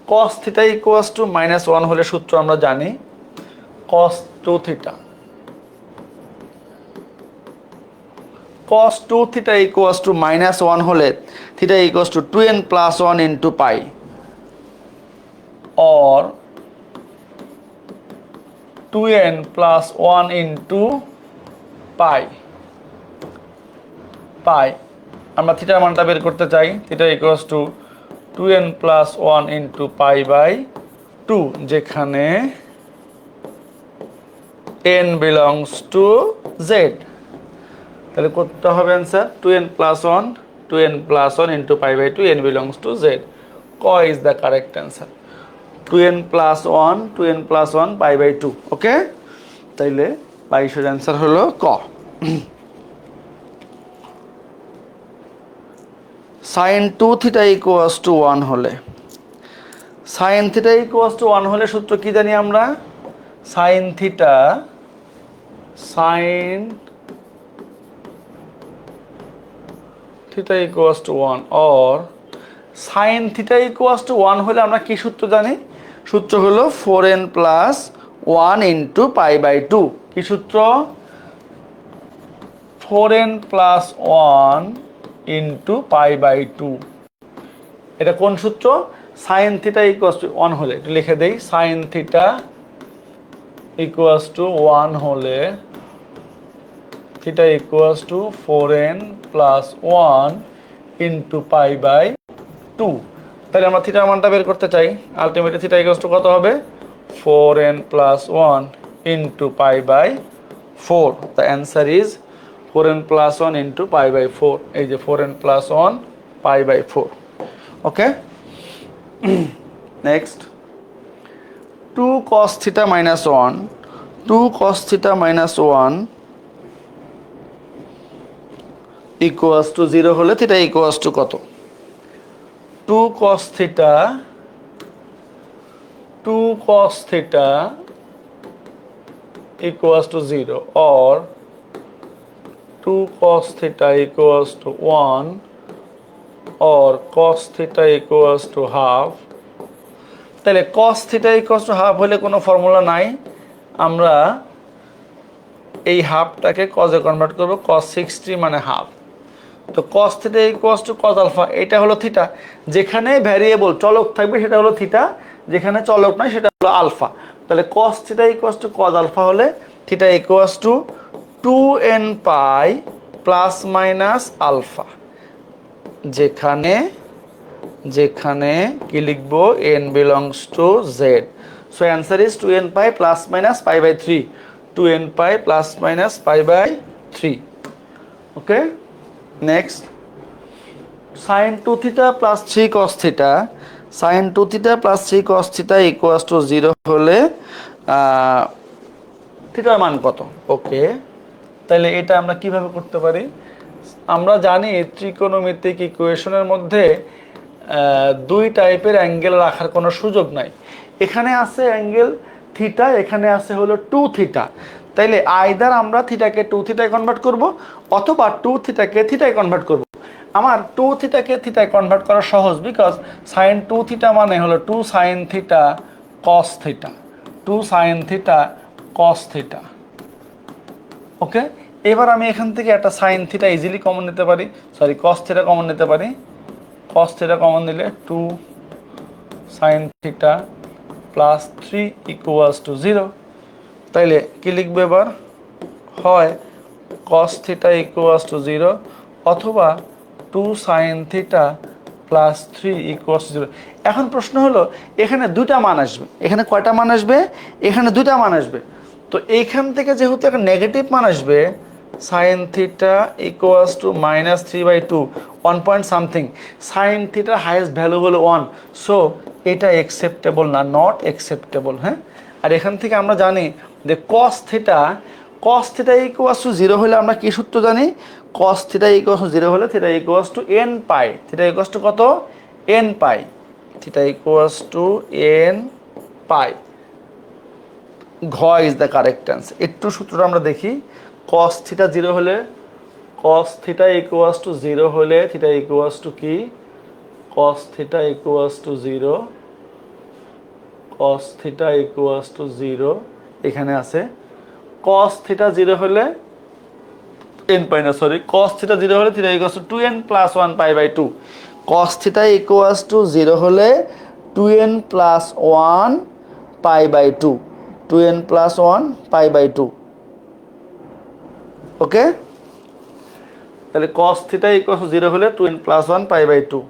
cos θ equals to -1 হলে সূত্র আমরা জানি, cos 2θ cos 2 theta equals to -1 হলে theta equals to 2n plus 1 into pi, or 2n plus 1 into pi আমরা থিটার মানটা বের করতে চাই। Theta equals to 2n plus 1 into pi by 2, যেখানে n belongs to z। তাহলে কত হবে answer? 2n plus 1 into pi by 2, n belongs to z। ক is the correct answer। 2n plus 1 pi by 2। ওকে, তাইলে 22 অ্যান্সার হলো ক। sin 2 theta equals to 1 হলে, sin theta equals to 1 হলে সূত্র কি জানি আমরা? sin theta equals to 1, or sin theta equals to 1 হলে আমরা কি সূত্র জানি? সূত্র হলো 4n plus 1 into pi by 2। কি সূত্র? 4n plus 1 into pi by 2। এটা কোন সূত্র? sin theta equals to 1 হলে, একটু লিখে দেই। sin theta equals to 1 হলে theta equals to 4n plus 1 into pi by 2। তাহলে আমরা থিটার মানটা বের করতে চাই। আলটিমেটলি থিটা ইকুয়ালস টু কত হবে? 4n plus 1 into pi by 4। The answer is 4n plus 1 into pi by 4। এই যে 4n plus 1 pi by 4। Okay, next 2 cos theta minus 1 equals to 0 হলে থিটা ইকুয়ালস টু কত? 2 cos theta equals to 0, or 2 cos theta equals to 1, or cos theta equals to half। তাহলে cos theta equals to half হলে কোনো formula নাই, আমরা এই হাফটাকে cos-এ convert করব। cos 60 মানে হাফ। তো cos theta equals to cos alpha, এটা হলো থিটা। যেখানে ভ্যারিয়েবল চলক থাকবে সেটা হলো থিটা, যেখানে চলক নাই সেটা হলো আলফা। তাহলে cos theta equals to cos alpha হলে theta equals to 2n pi plus minus alpha, যেখানে কি লিখবো? n belongs to z। So answer is 2n pi plus minus pi by 3। 2n pi plus minus pi by 3। Okay, next sin 2 theta plus 3 cos theta equals to 0 হলে থিটার মান কত? ওকে, তাহলে এটা আমরা কিভাবে করতে পারি? আমরা জানি ত্রিকোণমিতিক ইকুয়েশনের মধ্যে দুই টাইপের অ্যাঙ্গেল রাখার কোনো সুযোগ নাই। এখানে আছে অ্যাঙ্গেল থিটা, এখানে আছে হলো 2 থিটা। তাইলে আইদার আমরা থিটাকে 2 থিটায় কনভার্ট করব, অথবা 2 থিটাকে থিটায় কনভার্ট করব। আমার 2 থিটাকে থিটায় কনভার্ট করা সহজ, বিকজ sin 2 থিটা মানে হলো 2 sin theta cos theta, 2 sin theta cos theta. Okay, এবার আমি এখান থেকে একটা sin থিটা ইজিলি কমন নিতে পারি, সরি cos থিটা কমন নিতে পারি। cos থিটা কমন নিলে 2 sin theta plus 3 equals to 0। তাইলে কি লিখবে এবার? হয় cos থিটা ইকুয়ালস টু 0, অথবা 2 sin theta plus 3 equals to 0। এখন প্রশ্ন হলো এখানে দুইটা মান আসবে, এখানে কয়টা মান আসবে? এখানে দুইটা মান আসবে। তো এইখান থেকে যেহেতু একটা নেগেটিভ মান আসবে, sin theta equals two -3/2, 1 point something. sin থিটার হাইয়েস্ট ভ্যালু হলো 1, সো এটা অ্যাকসেপ্টেবল না, নট অ্যাকসেপ্টেবল। হ্যাঁ, আর এখান থেকে আমরা জানি যে cos থিটা ইকুয়ালস টু 0 হলে আমরা কি সূত্র জানি? cos থিটা ইকুয়ালস টু 0 হলে থিটা ইকুয়ালস টু n পাই। থিটা ইকুয়ালস টু কত? n পাই। থিটা ইকুয়ালস টু n পাই। ঘ ইজ দ্য কারেক্ট অ্যান্সার। একটু সূত্রটা আমরা দেখি। cos থিটা 0 হলে, cos থিটা ইকুয়ালস টু 0 হলে থিটা ইকুয়ালস টু কি? cos theta equals to 0, cos theta equals to 0 এখানে আছে। cos থিটা 0 হলে n পাই না সরি cos থিটা 0 হলে theta equals to 2n plus 1 pi by 2 cos theta equals to 0 হলে 2n plus 1 pi by 2 2n plus 1 pi by 2 okay তাহলে cos theta equals to 0 হলে 2n plus 1 pi by 2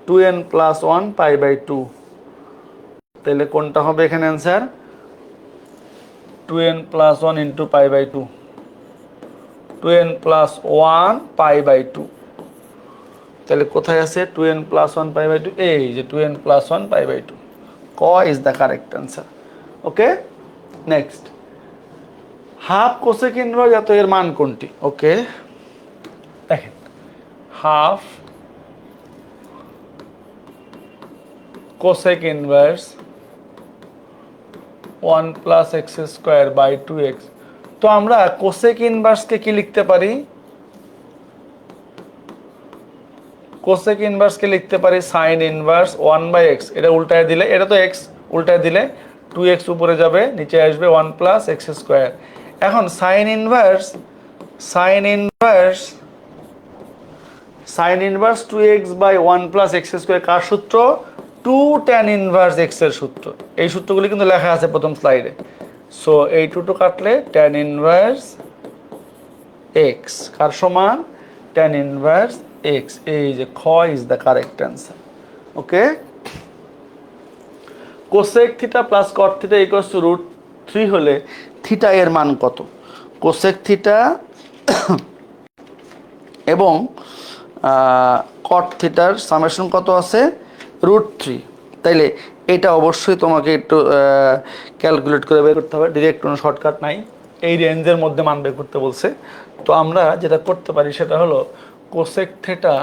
2n plus 1 pi by 2 তাহলে কোনটা হবে এখানে answer 2n plus 1 into pi by 2 2n plus 1 pi by 2 তাহলে কোথায় আছে 2n plus 1 pi by 2 এই যে 2n প্লাস 1 পাই বাই 2 ক is the correct answer okay next half cosec inverse এত এর মান কোনটি ওকে দেখেন half cosec inverse 1 plus x square by 2x তো আমরা কোসেক ইনভার্সকে কি লিখতে পারি কোসেক ইনভার্সকে লিখতে পারি সাইন ইনভার্স 1 বাই এক্স এটা উল্টায় দিলে এটা তো এক্স উল্টায় দিলে 2x উপরে যাবে নিচে আসবে 1 প্লাস এক্স স্কোয়ার এখন sine inverse 2x by 1 plus x square কার সূত্র 2 tan ইনভার্স x এর সূত্র এই সূত্রগুলি কিন্তু লেখা আছে প্রথম স্লাইডে সো এই 2 কাটলে tan ইনভার্স x কার সমান tan ইনভার্স x এই যে খ is the correct answer okay cosec theta plus cot theta equals to √3 হলে থিটা এর মান কত কোসেক থিটা এবং কট থিটার সামেশন কত আছে √3 তাইলে এটা অবশ্যই তোমাকে একটু ক্যালকুলেট করে বের করতে হবে ডিরেক্ট কোনো শর্টকাট নাই এই রেঞ্জের মধ্যে মান বের করতে বলছে তো আমরা যেটা করতে পারি সেটা হলো cosec theta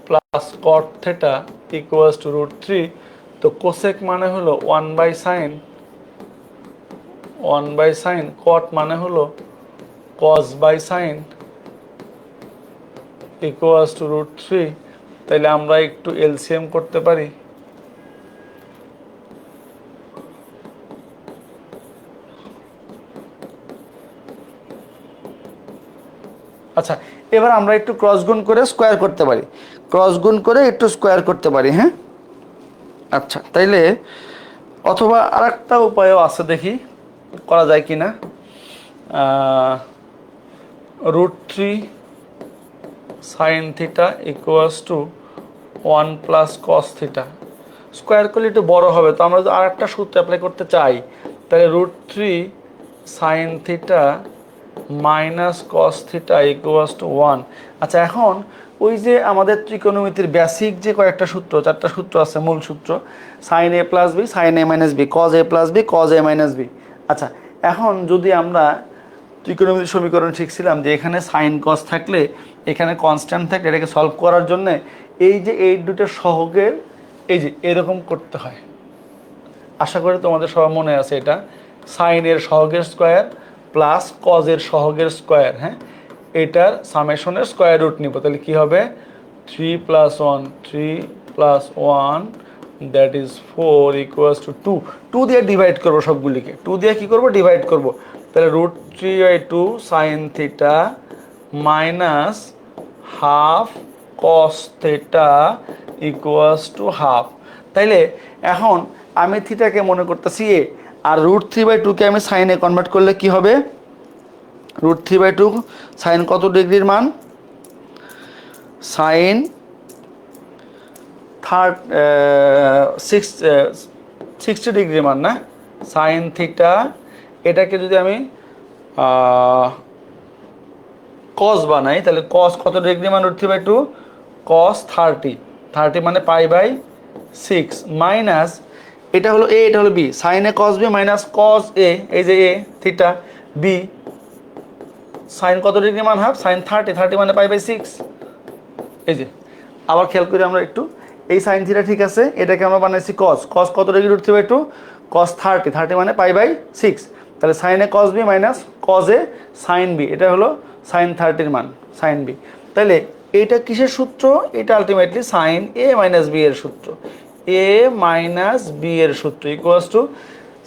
plus cot theta equals to √3 তো কোসেক মানে হলো 1 বাই সাইন কট মানে হলো cos by sine equals to √3 তাহলে আমরা একটু এলসিএম করতে পারি আচ্ছা এবার আমরা একটু ক্রস গুণ করে স্কোয়ার করতে পারি ক্রস গুণ করে একটু স্কোয়ার করতে পারি হ্যাঁ আচ্ছা তাইলে অথবা আরেকটা উপায়ও আছে দেখি করা যায় কিনা √3 sine theta equals to 1 plus cos theta square করলে একটু বড় হবে তো আমরা যদি আরেকটা সূত্র অ্যাপ্লাই করতে চাই তাহলে √3 sine theta minus cos theta equals to 1 আচ্ছা এখন ওই যে আমাদের ত্রিকোণমিতির বেসিক যে কয়েকটা সূত্র চারটা সূত্র আছে মূল সূত্র sine A plus B sine A minus B cos A plus B cos A minus B আচ্ছা এখন যদি আমরা ত্রিকোণমিতির সমীকরণ শিখছিলাম যে এখানে সাইন কস থাকলে এখানে কনস্ট্যান্ট থাকলে এটাকে সলভ করার জন্য এই যে এই দুটো সহগের এই যে এরকম করতে হয় আশা করি তোমাদের সবার মনে আছে এটা সাইনের সহগের স্কোয়ার প্লাস কজের সহগের স্কোয়ার হ্যাঁ এটার সামেশনের স্কোয়ার রুট নিব তাহলে কি হবে 3 plus 1 that is 4 equals to 2 দিয়ে ডিভাইড করবো সবগুলিকে 2 দিয়ে কি করব ডিভাইড করব তাহলে √3/2 sine theta minus half cos theta equals to half তাইলে এখন আমি থিটাকে মনে করতেছি এ আর √3/2 কে আমি সাইনে কনভার্ট করলে কি হবে √3/2 সাইন কত ডিগ্রির মান সাইন 60 ডিগ্রি মান না সাইন থিটা এটাকে যদি আমি কস বানাই তাহলে কস কত ডিগ্রি মান √3/2 কস 30 মানে π/6 মাইনাস এটা হলো এ এটা হলো বি সাইন এ কস বি মাইনাস কস এ এই যে এ থিটা বি সাইন কত ডিগ্রি মান হাফ সাইন 30 মানে π/6 এই যে আবার খেয়াল করি আমরা একটু এই সাইন থিটা ঠিক আছে এটাকে আমরা বানাইছি কস কত ডিগ্রি √3/2 কস 30 মানে π/6 তাহলে সাইন এ কস বি মাইনাস কস এ সাইন বি এটা হলো সাইন 30 মান সাইন বি তাহলে এটা কিসের সূত্র এটা ultimately sign A minus B এর সূত্র এ মাইনাস বি এর সূত্র equals to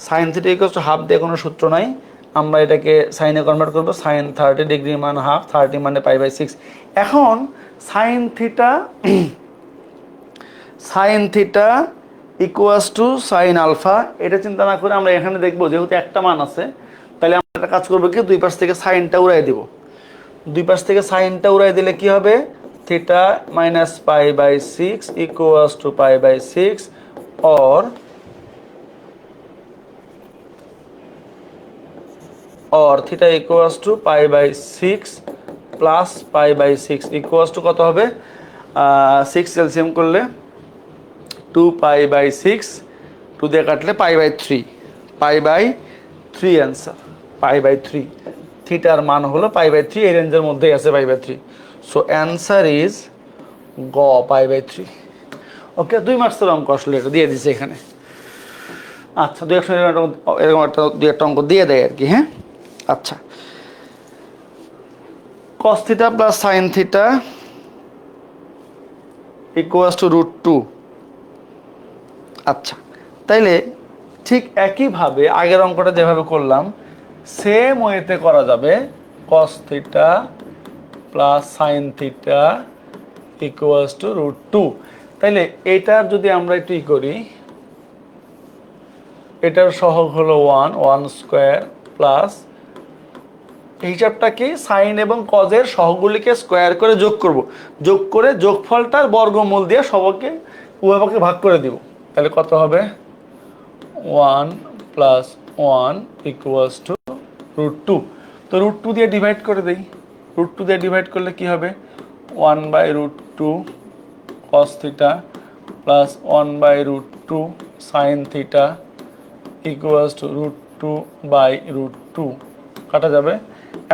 sign theta equals to half দিয়ে কোনো সূত্র নাই, আমরা এটাকে সাইনে কনভার্ট করবো। সাইন 30 ডিগ্রি মান হাফ, 30 মানে π/6। এখন sine theta sine theta equals to sine alpha, এটা চিন্তা না করে আমরা এখানে দেখবো যেহেতু একটা মান আছে, তাহলে আমরা একটা কাজ করবো কি, দুই পাশ থেকে সাইনটা উড়াই দিব। দুই পাশ থেকে সাইনটা উড়াই দিলে কি হবে, theta minus π/6 equals to π/6 or theta equals to π/6 plus π/6 equals two কত হবে, 6 এলসিএম করলে 2π/6, 2 দিয়ে কাটলে π/3, π/3 অ্যান্সার, π/3। থিটার মান হলো π/3, এই রেঞ্জের মধ্যেই আছে π/3। সো অ্যান্সার ইজ গ, π/3। ওকে, 2 মার্কসের অঙ্ক আসলে এটা দিয়ে দিছে এখানে। আচ্ছা, এরকম একটা 2-1টা অঙ্ক দিয়ে দেয় আর কি। হ্যাঁ, আচ্ছা, cos theta plus sine theta equals to √2। আচ্ছা, তাইলে ঠিক একইভাবে আগের অঙ্কটা যেভাবে করলাম সেম ওয়েতে করা যাবে। cos theta plus sine theta equals to √2। তাইলে এটার যদি আমরা একটু করি, এটার সহগ হলো 1 স্কোয়ার প্লাস, হিসাবটা কি, সাইন এবং কজের সহগগুলিকে স্কোয়ার করে যোগ করব, যোগ করে যোগফলটার বর্গমূল দিয়ে সবকে উভয়পক্ষে ভাগ করে দিব। তাহলে কত হবে, 1 + 1 ইকুয়ালস টু √2। তো √2 দিয়ে ডিভাইড করে দেই। √2 দিয়ে ডিভাইড করলে কি হবে, 1/√2 cos theta plus 1/√2 sign theta equals two √2/√2 কাটা যাবে।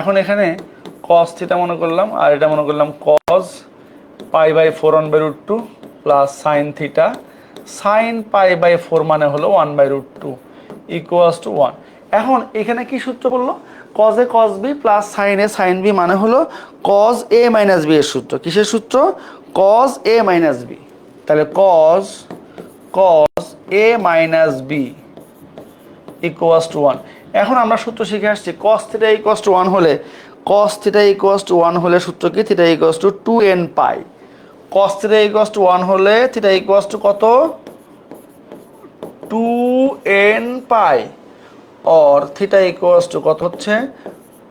এখন এখানে cos থিটা মনে করলাম আর এটা মনে করলাম cos π/4 1/√2 plus sine theta, sine π/4 মানে হলো 1/√2 ইকুয়ালস টু 1। এখন এখানে কি সূত্র বললো, cos a cos b plus sine a sine b মানে হলো cos a মাইনাস b এর সূত্র। কিসের সূত্র, cos a মাইনাস b। তাহলে cos a minus b equals to 1। এখন আমরা সূত্র শিখে আসছি, cos থিটা ইকুয়ালস টু 1 হলে, cos থিটা ইকুয়ালস টু 1 হলে সূত্র কি, theta equals to 2n pi. cos theta equals to 1 হলে থিটা ইকুয়ালস টু কত, 2n pi, or theta equals two কত হচ্ছে,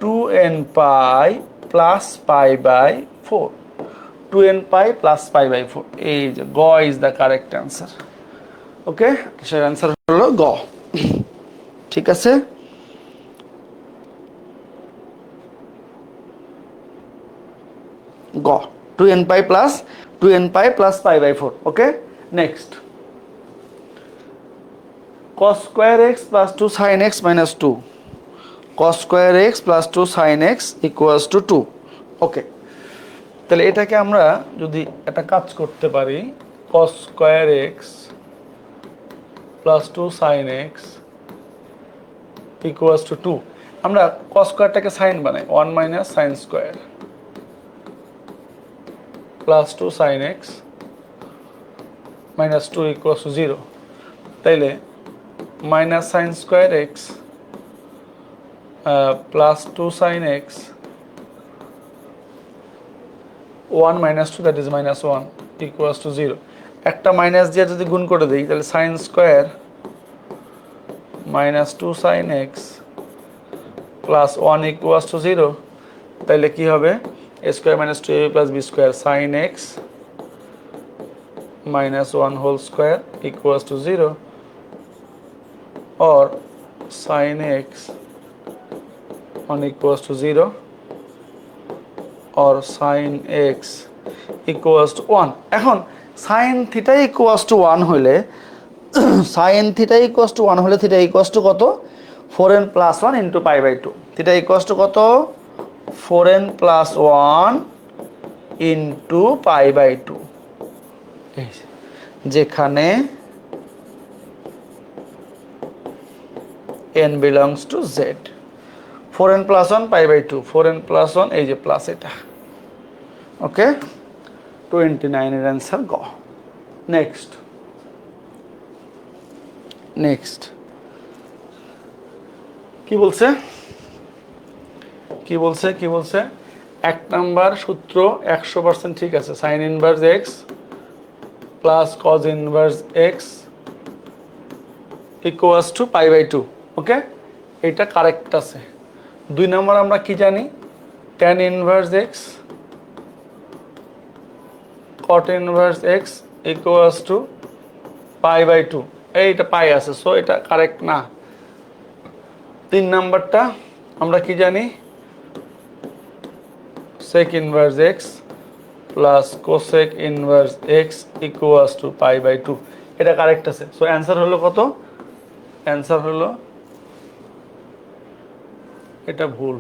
2n pi plus π/4, 2n pi plus π/4। এই যে গ is the correct answer. Okay, সেটার অ্যান্সার হলো গ। ঠিক আছে, গ, 2n pi plus π/4। Okay, next, cos square x plus 2 sin x minus 2, cos square x plus 2 sin x equals to 2। Okay, তাহলে এটাকে আমরা যদি একটা কাজ করতে পারি, cos square x plus 2 sin x equals to 2, আমরা cos স্কোয়ারটাকে সাইন বানাই, 1 minus sine square plus 2 sin x minus 2 equals to 0। তাইলে minus sine square x plus 2 sin x, 1 minus 2 that is minus 1 equals to 0। একটা minus দিয়ে যদি গুণ করে দিই, তাহলে sine square minus 2 sin x plus 1 equals to 0। তাহলে কি হবে, a square minus 2ab plus b square sin x minus 1 whole square equals to 0, or sin x 1 equals to 0, or sin x equals to 1. এখন sin theta equals to 1 হলে sin theta equals to 1 হলে theta equals to কত, 4n plus 1 into π/2। Theta equals to কত, 4n plus 1 into π/2, যেখানে n belongs to z। 4n plus 1 π/2, 4n plus 1 এই যে plus এটা। ওকে, 29 এর অ্যান্সার গ। নেক্সট, নেক্সট কি বলছে কি বলছে কি বলছে এক নাম্বার সূত্র 100% ঠিক আছে, sine inverse x plus cos inverse x equals to pi by 2। Okay, এটা কারেক্ট আছে। 2 নম্বর আমরা কি জানি, tan inverse x cot inverse x equals to pi by 2, এইটা পাই আছে, সো এটা কারেক্ট না। 3 নাম্বারটা আমরা কি জানি, sec inverse x plus cosec inverse x equals to pi by 2, এটা কারেক্ট আছে। সো অ্যান্সার হলো কত, অ্যান্সার হলো এটা ভুল,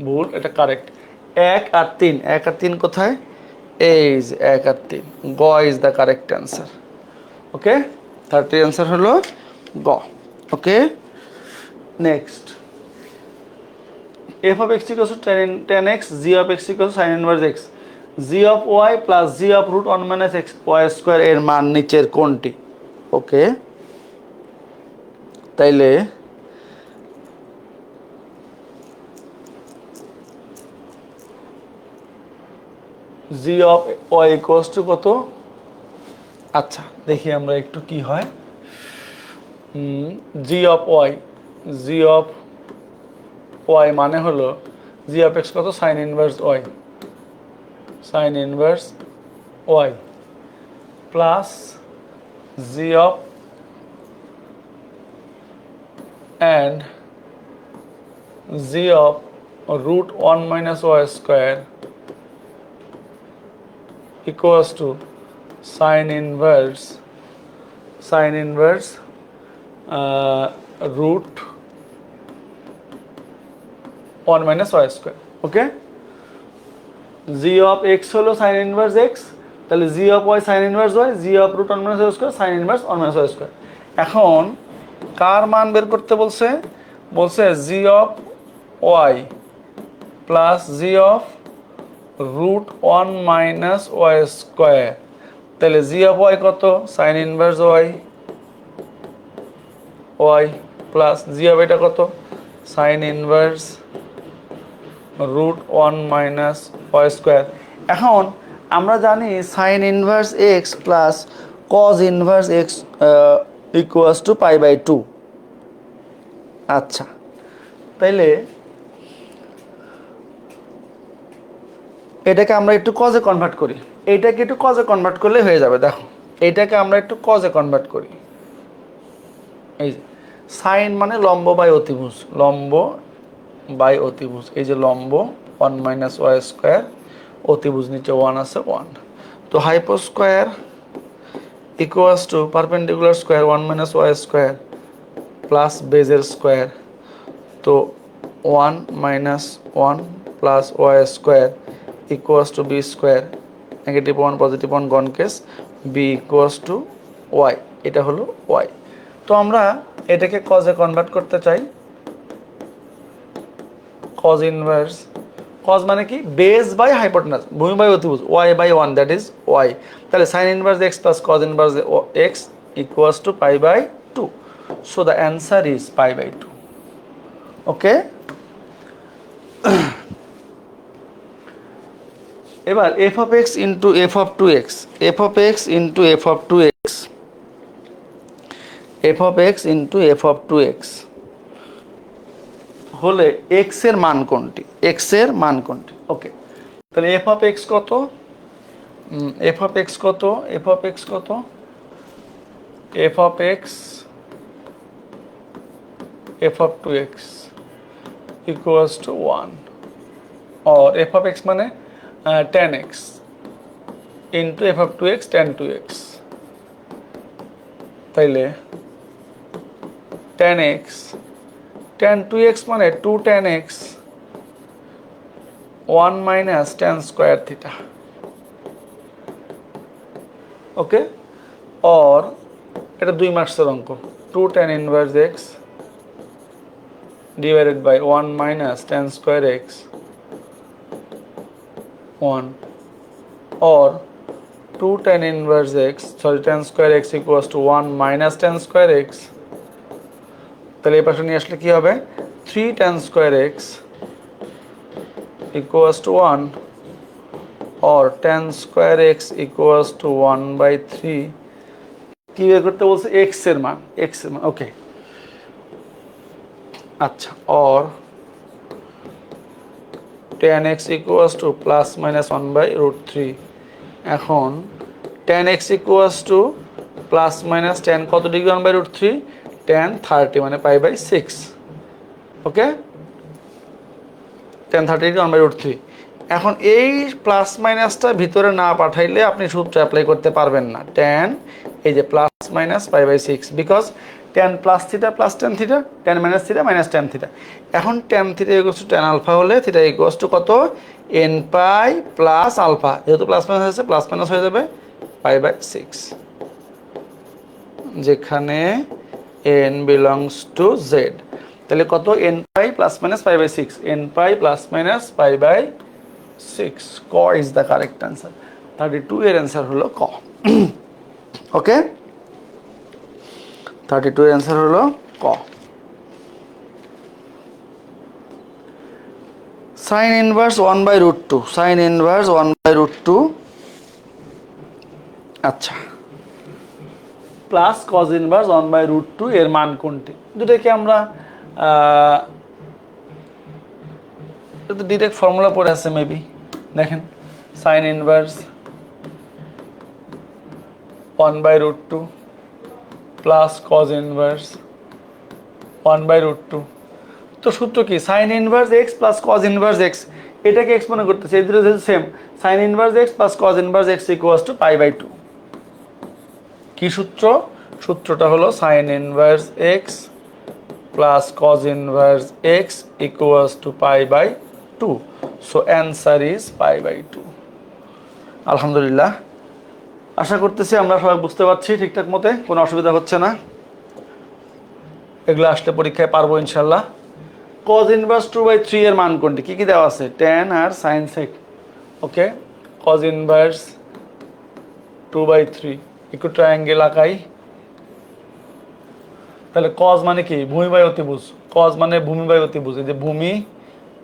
ভুল, এটা কারেক্ট। 1 আর 3, 1 আর 3 কোথায়, এই যে 1 আর 3, গ is the correct answer. Okay, third answer হলো গ। ওকে, next f of x equals to tan x, g of x equals to sin inverse x, g of y plus g of root 1 minus x y square এর মান নিচের কোনটি? ওকে, তাইলে g of y equals to কত? আচ্ছা দেখি আমরা একটু কি হয়। g of y, g of y মানে হলো g of x কত, sin inverse y, sin inverse y plus g of and g of root 1 minus y square equals to sin inverse root 1 minus y square। Okay, g of x হলো sin inverse x, তাহলে g of y sin inverse y, g of root 1 minus y square sin inverse 1 minus y square। এখন কার মান বের করতে বলছে, বলছে g of y plus g of root 1 minus y square, তাহলে g of y কত, sin inverse y plus g of এটা কত, sin inverse root 1 minus y square। এখন আমরা জানি sin inverse x plus cos inverse x equals to pi by 2। আচ্ছা, তাইলে এটাকে আমরা একটু কজে কনভার্ট করি, এইটাকে একটু কজে কনভার্ট করলে হয়ে যাবে। দেখো এইটাকে আমরা একটু কজে কনভার্ট করি, এই যে সাইন মানে লম্ব বাই অতিভুজ, লম্ব বাই অতিভুজ, এই যে লম্ব 1 মাইনাস ওয়াই স্কোয়ার, অতিভুজ নিচে 1 আছে 1, তো hypo square equals to perpendicular square 1 minus y square plus বেজের স্কোয়ার, তো 1 minus 1 plus y square equals to B square, negative 1 positive 1 gone case, b equals to y, এটা হলো ওয়াই। তো আমরা এটাকে কজে কনভার্ট করতে চাই, কজ ইনভার্স, কজ মানে কি, বেস বাই হাইপোটেনাস, ভূমি বাই অতিভুজ, y by 1 that is y, তাহলে sine inverse x plus cos inverse x equals to pi by 2, so the answer is pi by 2। Okay, এবার f of x into f of 2x, f of x into f of 2x, f of x into f of 2x হলে x এর মান কোনটি, x এর মান কোনটি? ওকে, তাহলে f of x কত, f of x কত, f of x কত, f of x f of 2x equals to 1, or f of x মানে tan x into f of 2x tan 2x, তাইলে tan x tan 2x মানে 2 tan x 1 minus tan square theta। Okay, or এটা 2 মার্কসের অঙ্ক, 2 tan inverse x divided by 1 minus tan square x 1, or 2 tan inverse x, sorry tan square x equals to 1 minus tan square x, তাহলে এই পাশে নিয়ে আসলে কি হবে 3 tan square x equals to 1 or tan square x equals to 1 by 3 কি বের করতে বলছে x এর মান ওকে আচ্ছা or tan x equals to plus minus 1 by root 3 এখন tan x equals to plus minus tan কত ডিগ্রি 1 by root 3 tan 30 মানে পাই by 6 okay tan 30 degree 1 by root 3 এখন এই প্লাস মাইনাসটা ভিতরে না পাঠাইলে আপনি সূত্র অ্যাপ্লাই করতে পারবেন না tan এই যে plus minus pi by 6 because tan plus theta plus tan theta tan minus theta minus tan theta এখন tan theta equals to tan alpha হলে থিটা ইকুয়ালস টু কত n পাই প্লাস আলফা যেহেতু plus minus হয়েছে plus minus হয়ে যাবে পাই by 6 যেখানে n belongs to z তাহলে কত n pi plus minus pi by 6 n pi plus minus pi by 6 ক ইজ দ্য কারেক্ট আনসার 32 এর आंसर হলো ক ওকে 32 এর आंसर হলো ক sin inverse 1 by root 2 sin inverse 1 by root 2 আচ্ছা plus cos inverse 1 by root 2 এর মান কোনটি দুটোকে আমরা এটা ডাইরেক্ট ফর্মুলা পড়ে আছে মেবি দেখেন sin inverse 1 by root 2 plus cos inverse 1 by root 2 তো সূত্র কি sin inverse x plus cos inverse x এটাকে x মনে করতেছে এই দুটো same sin inverse x plus cos inverse x equals to pi by 2 কি সূত্রটা হলো sin inverse x plus cos inverse x equals to pi by 2 so answer is pi by 2 আলহামদুলিল্লাহ আশা করতেছি আমরা সবাই বুঝতে পারছি ঠিকঠাক মতে কোনো অসুবিধা হচ্ছে না এগুলো আসলে পরীক্ষায় পারবো ইনশাআল্লাহ cos inverse 2 by 3 এর মান কোনটি কি দেওয়া আছে tan R sin sec okay cos inverse 2 by 3 একটু ট্রায়াঙ্গেল আঁকাই তাহলে cos মানে কি ভূমি বাই অতিভুজ cos মানে ভূমি বাই অতিভুজ এই যে ভূমি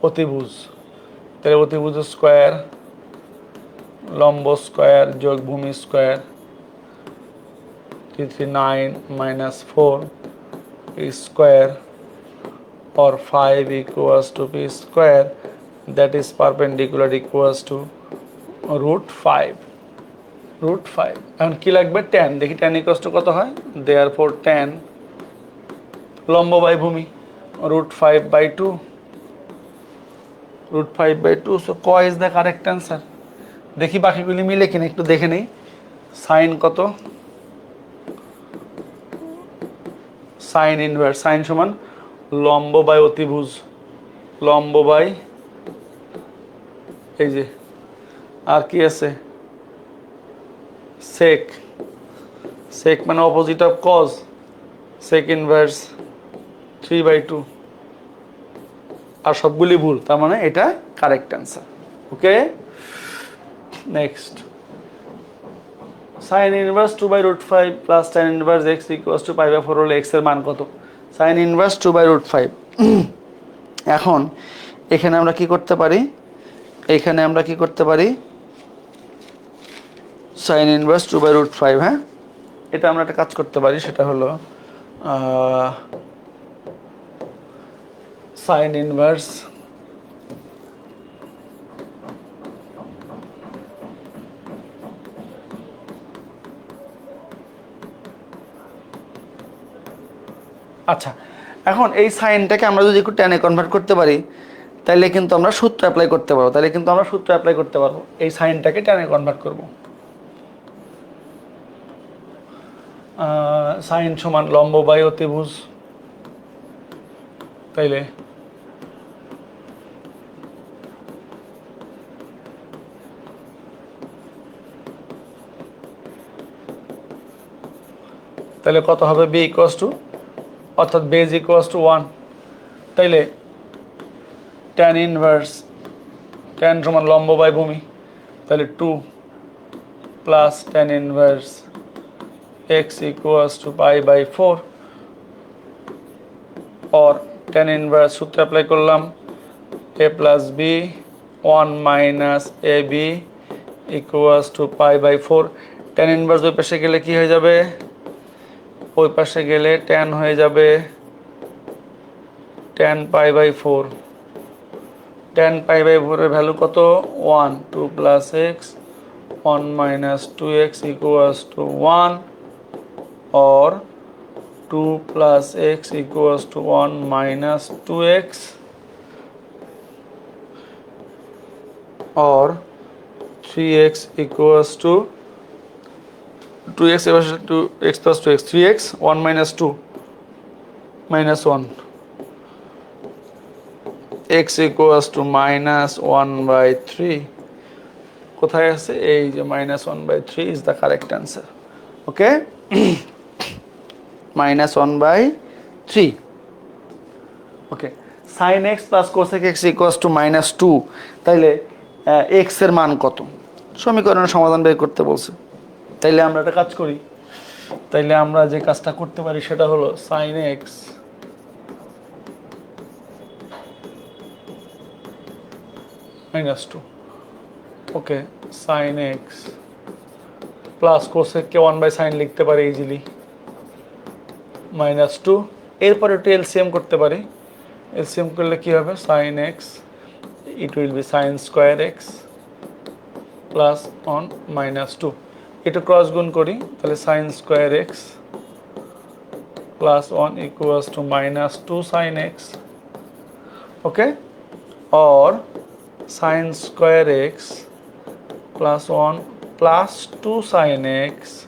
অতিভুজ তাহলে অতিভুজ স্কয়ার লম্ব স্কয়ার যোগ ভূমি square 339 minus 4 square or 5 equals to p square that is perpendicular equals to root 5 এখন কি লাগবে tan দেখি tan equals to কত হয় therefore tan লম্ব বাই ভূমি root 5 by 2 so q is the correct answer দেখি বাকিগুলি মিলে কিনা একটু দেখে নেই sin কত sin ইনভার্স sin সমান লম্ব বাই অতিভুজ লম্ব বাই এই যে আর কি আছে sec মানে opposite of cos sec inverse 3/2 আর সবগুলি ভুল তার মানে এটা correct answer okay next sin inverse 2 by root 5 plus tan inverse x equals to pi by 4 হলে x এর মান কত sin ইনভার্স 2 by root 5 এখন এখানে আমরা কি করতে পারি sin ইনভার্স 2 by root 5 হ্যাঁ এটা আমরা একটা কাজ করতে পারি সেটা হলো sin ইনভার্স আচ্ছা এখন এই সাইনটাকে আমরা যদি একটু টেনে কনভার্ট করতে পারি তাহলে কিন্তু আমরা সূত্র অ্যাপ্লাই করতে পারবো এই সাইনটাকে টেনে কনভার্ট করব সাইন সমান লম্ব বাই অতিভুজ তাইলে কত হবে b ইকুয়ালস টু অর্থাৎ বেজ ইকুয়ালস টু 1 তাইলে tan ইনভার্স tan সমান লম্ব বাই ভূমি তাহলে 2 plus tan inverse x equals to pi by 4 or tan inverse সূত্র অ্যাপ্লাই করলাম a plus b 1 minus ab equals to pi by 4 tan inverse ওই পাশে গেলে কি হয়ে যাবে ওই পাশে গেলে tan হয়ে যাবে tan pi by 4 tan pi by 4 এর ভ্যালু কত 1 2 plus x 1 minus 2x equals to 1 or 2 plus x equals to 1 minus 2x or 3x equals to 2x equals to x plus 2x 3x 1 minus 2 minus 1 x equals to minus 1 by 3 কোথায় আছে এই যে minus 1 by 3 is the correct answer okay minus 1 by 3 okay sin x plus cosec x equals to minus 2 তাইলে x এর মান কত সমীকরণের সমাধান বের করতে বলছে তাইলে আমরা একটা কাজ করি তাইলে আমরা যে কাজটা করতে পারি সেটা হলো sin x minus 2 okay sin x plus cosec K 1 by sin লিখতে পারি ইজিলি minus 2 এরপর একটু এলসিএম করতে পারি এলসিএম করলে কি হবে sin x it will be sin square x plus 1 minus 2 এটা ক্রস গুণ করি তাহলে sin square x plus 1 equals to minus 2 sin x okay or sin square x plus 1 plus 2 sin x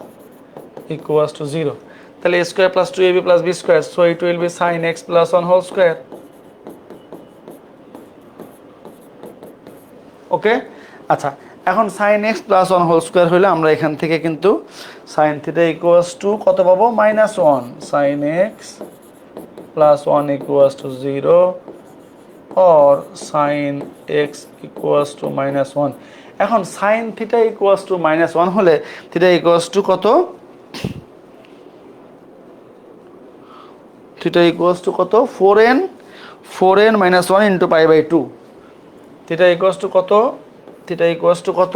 equals to 0 তাহলে a square plus 2ab plus b square so it will be sin x plus 1 whole square ওকে আচ্ছা এখন sin x plus 1 whole square হলে আমরা এখান থেকে কিন্তু sin theta equals to কত পাবো -1 sin x plus 1 equals to 0 or sin x equals to -1 এখন sin theta equals to -1 হলে theta equals to কত theta equals to কত 4n minus 1 into pi by 2 theta equals to কত theta equals to কত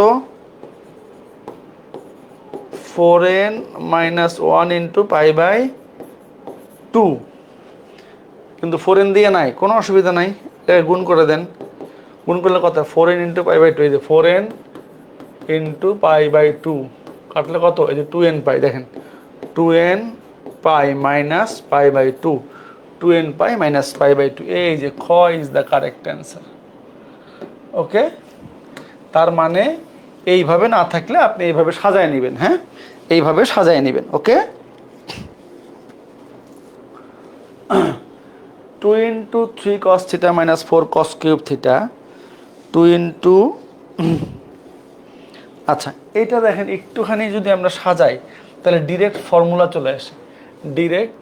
4n minus 1 into pi by 2 কিন্তু 4n দিয়ে নাই কোনো অসুবিধা নাই এটা গুণ করে দেন গুণ করলে কত 4n into pi by 2 এই যে 4n into pi by 2 কাটলে কত এই যে 2n pi দেখেন 2n pi minus pi by 2 2n pi minus pi by 2 এই যে খ is the correct answer ওকে তার মানে এইভাবে না থাকলে আপনি এইভাবে সাজায় নেবেন হ্যাঁ এইভাবে সাজায় নেবেন ওকে 2 into 3 cos theta minus 4 cos cube theta 2 into আচ্ছা এটা দেখেন একটুখানি যদি আমরা সাজাই তাহলে ডাইরেক্ট ফর্মুলা চলে আসে ডাইরেক্ট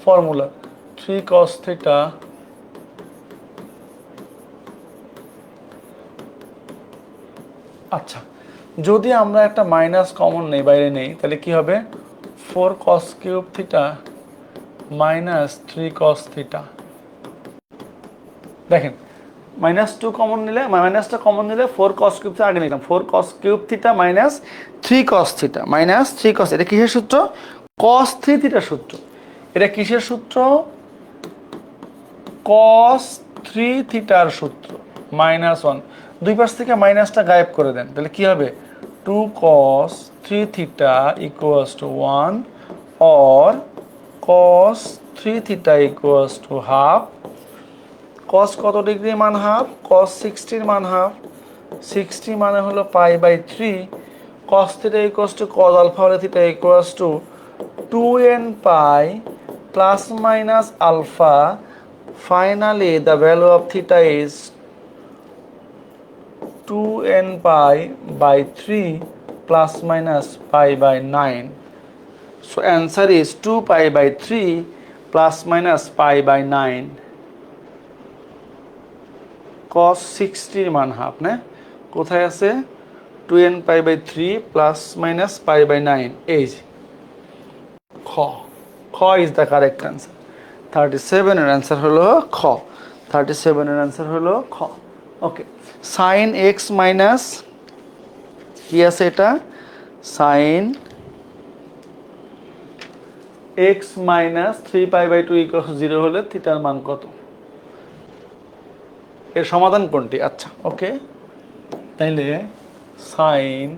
ফর্মুলা 3 cos theta আচ্ছা যদি আমরা একটা মাইনাস কমন নেই বাইরে নেই তাহলে কি হবে 4 cos cube theta minus 3 cos theta দেখেন -2 কমন নিলে মাইনাসটা কমন নিলে 4 cos cube theta আগে নিলাম 4 cos cube theta minus 3 cos theta minus 3 cos এটা কিসের সূত্র cos 3 theta সূত্র এটা কিসের সূত্র cos 3 theta এর সূত্র -1 দুই পাশ থেকে মাইনাসটা গায়েব করে দেন তাহলে কি হবে 2 cos 3 theta equals to 1 or cos 3 theta equals to half cos কত ডিগ্রি মান হাফ cos 60 এর মান হাফ 60 মানে হলো পাই by 3 cos theta equals to cos alpha হলে theta equals to 2n pi plus minus alpha finally the value of theta is 2n pi by 3 plus minus pi by 9 so answer is 2 pi by 3 plus minus pi by 9 cos 60 মান half না কোথায় আছে 2n pi by 3 plus minus pi by 9 এই যে খ খ is the correct answer 37 এর answer হলো খ 37 এর অ্যান্সার হলো খ ওকে সাইন এক্স মাইনাস কি আছে এটা sine x minus 3 pi by 2 equal 0 হলে থিটার মান কত এর সমাধান কোনটি আচ্ছা ওকে তাইলে sine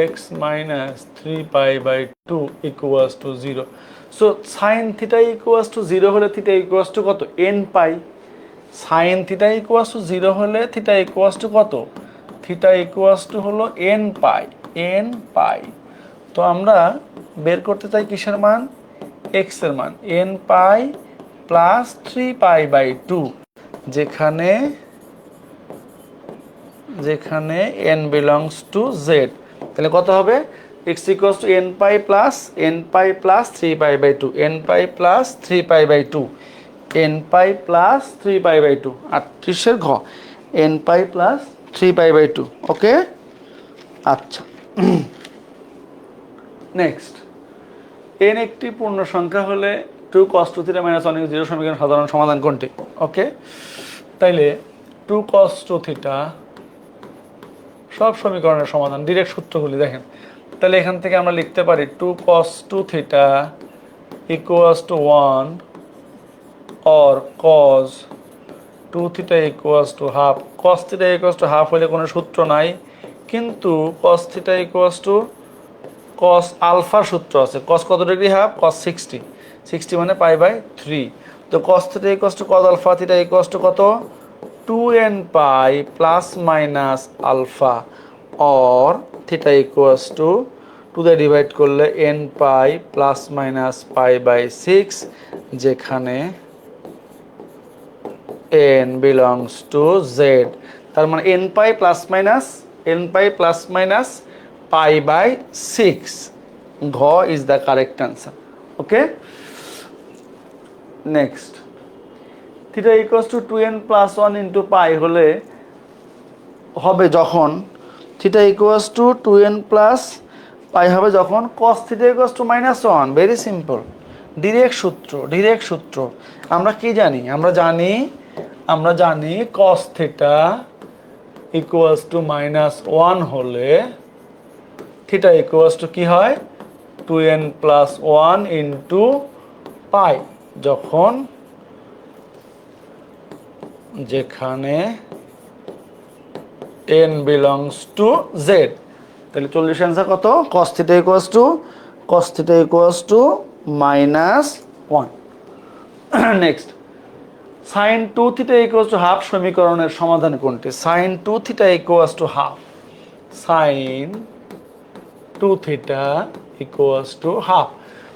x minus 3 pi by 2 equals to 0 so sine theta equals to 0 হলে থিটা ইকুয়ালস টু কত n pi sine theta equals to 0 হলে থিটা ইকুয়ালস টু কত থিটা ইকুয়ালস টু হলো n পাই তো আমরা বের করতে চাই কিসের মান x এর মান n pi plus 3 pi by 2 যেখানে n বিলংস টু z তাহলে কত হবে x equals to n pi plus 3 pi by 2 n pi plus 3 pi by 2 n pi plus 3 pi by 2 38 এর ঘ n pi plus 3 pi by 2 okay আচ্ছা next n একটি পূর্ণ সংখ্যা হলে 2 cos 2 থিটা মাইনাস 1 0 সমীকরণ সাধারণ সমাধান কোনটি ওকে তাইলে 2 cos 2 থিটা সব সমীকরণের সমাধান ডাইরেক্ট সূত্রগুলি দেখেন তাহলে এখান থেকে আমরা লিখতে পারি 2 cos 2 theta equals to 1 or cos 2 theta equals to half cos theta equals to half হলে কোনো সূত্র নাই কিন্তু cos theta equals to cos আলফার সূত্র আছে cos কত ডিগ্রি হাফ cos 60 মানে পাই বাই 3 তো cos theta equals to cos alpha theta equals two কত 2n pi plus minus alpha or theta equals to 2 দিয়ে ডিভাইড করলে n pi plus minus pi by 6 যেখানে n বিলংস টু z তার মানে n pi plus minus pi by 6 ঘ is the correct answer okay next theta equals to 2n plus 1 into pi হলে হবে যখন theta equals to 2n plus পাই হবে যখন cos theta equals to minus 1 very simple direct সূত্র আমরা কি জানি আমরা জানি cos theta equals to minus 1 হলে থিটা ইকুয়ালস টু কি হয় 2n প্লাস 1 ইন্টু পাই যেখানে n বিলংস টু z তাহলে 40 অ্যান্সার কত cos theta equals to minus 1 next sin 2 theta equals to half সমীকরণের সমাধান কোনটি sin 2 theta equals to half sin 2 theta equals to half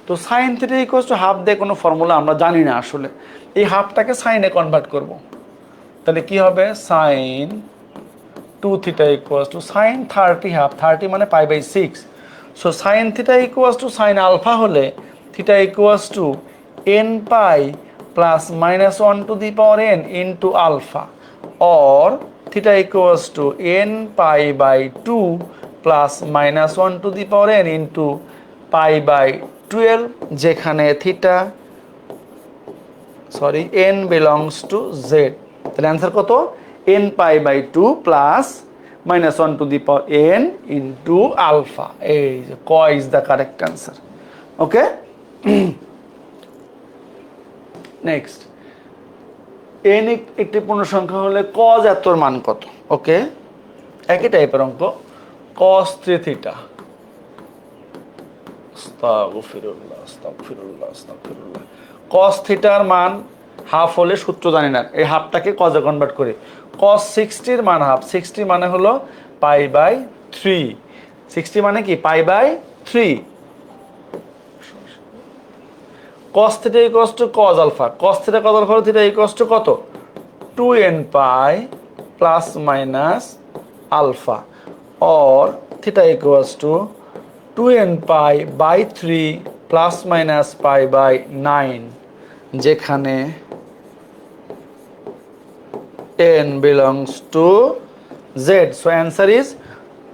তো sin theta equals to half দিয়ে কোনো formula আমরা জানি না আসলে এই হাফটাকে সাইনে কনভার্ট করব তাহলে কি হবে sin 2 theta equals to sin 30 half 30 মানে পাই by 6 so sin theta equals to sin alpha হলে theta equals two n pi plus minus 1 to the power n into alpha or theta equals two n pi by 2 plus minus 1 to the power n into pi by 12 যেখানে n belongs to z তাহলে answer কত n pi by 2 plus minus 1 to the power n into alpha এই যে ক is the correct answer okay next n একটি পূর্ণ সংখ্যা হলে cos এতর মান কত ওকে একই টাইপের অঙ্ক cos 3 থিটা আস্তাগফিরুল্লাহ cos থিটার মান হাফ হলে সূত্র জানি না এই হাফটাকে কজে কনভার্ট করি cos 60 এর মান হাফ 60 মানে হলো পাই বাই 3 60 মানে কি pi by 3 cos theta equals to cos alpha theta equals two কত 2n pi plus minus alpha or theta equals to 2n pi by 3 plus minus pi by 9 যেখানে n belongs to z. So answer is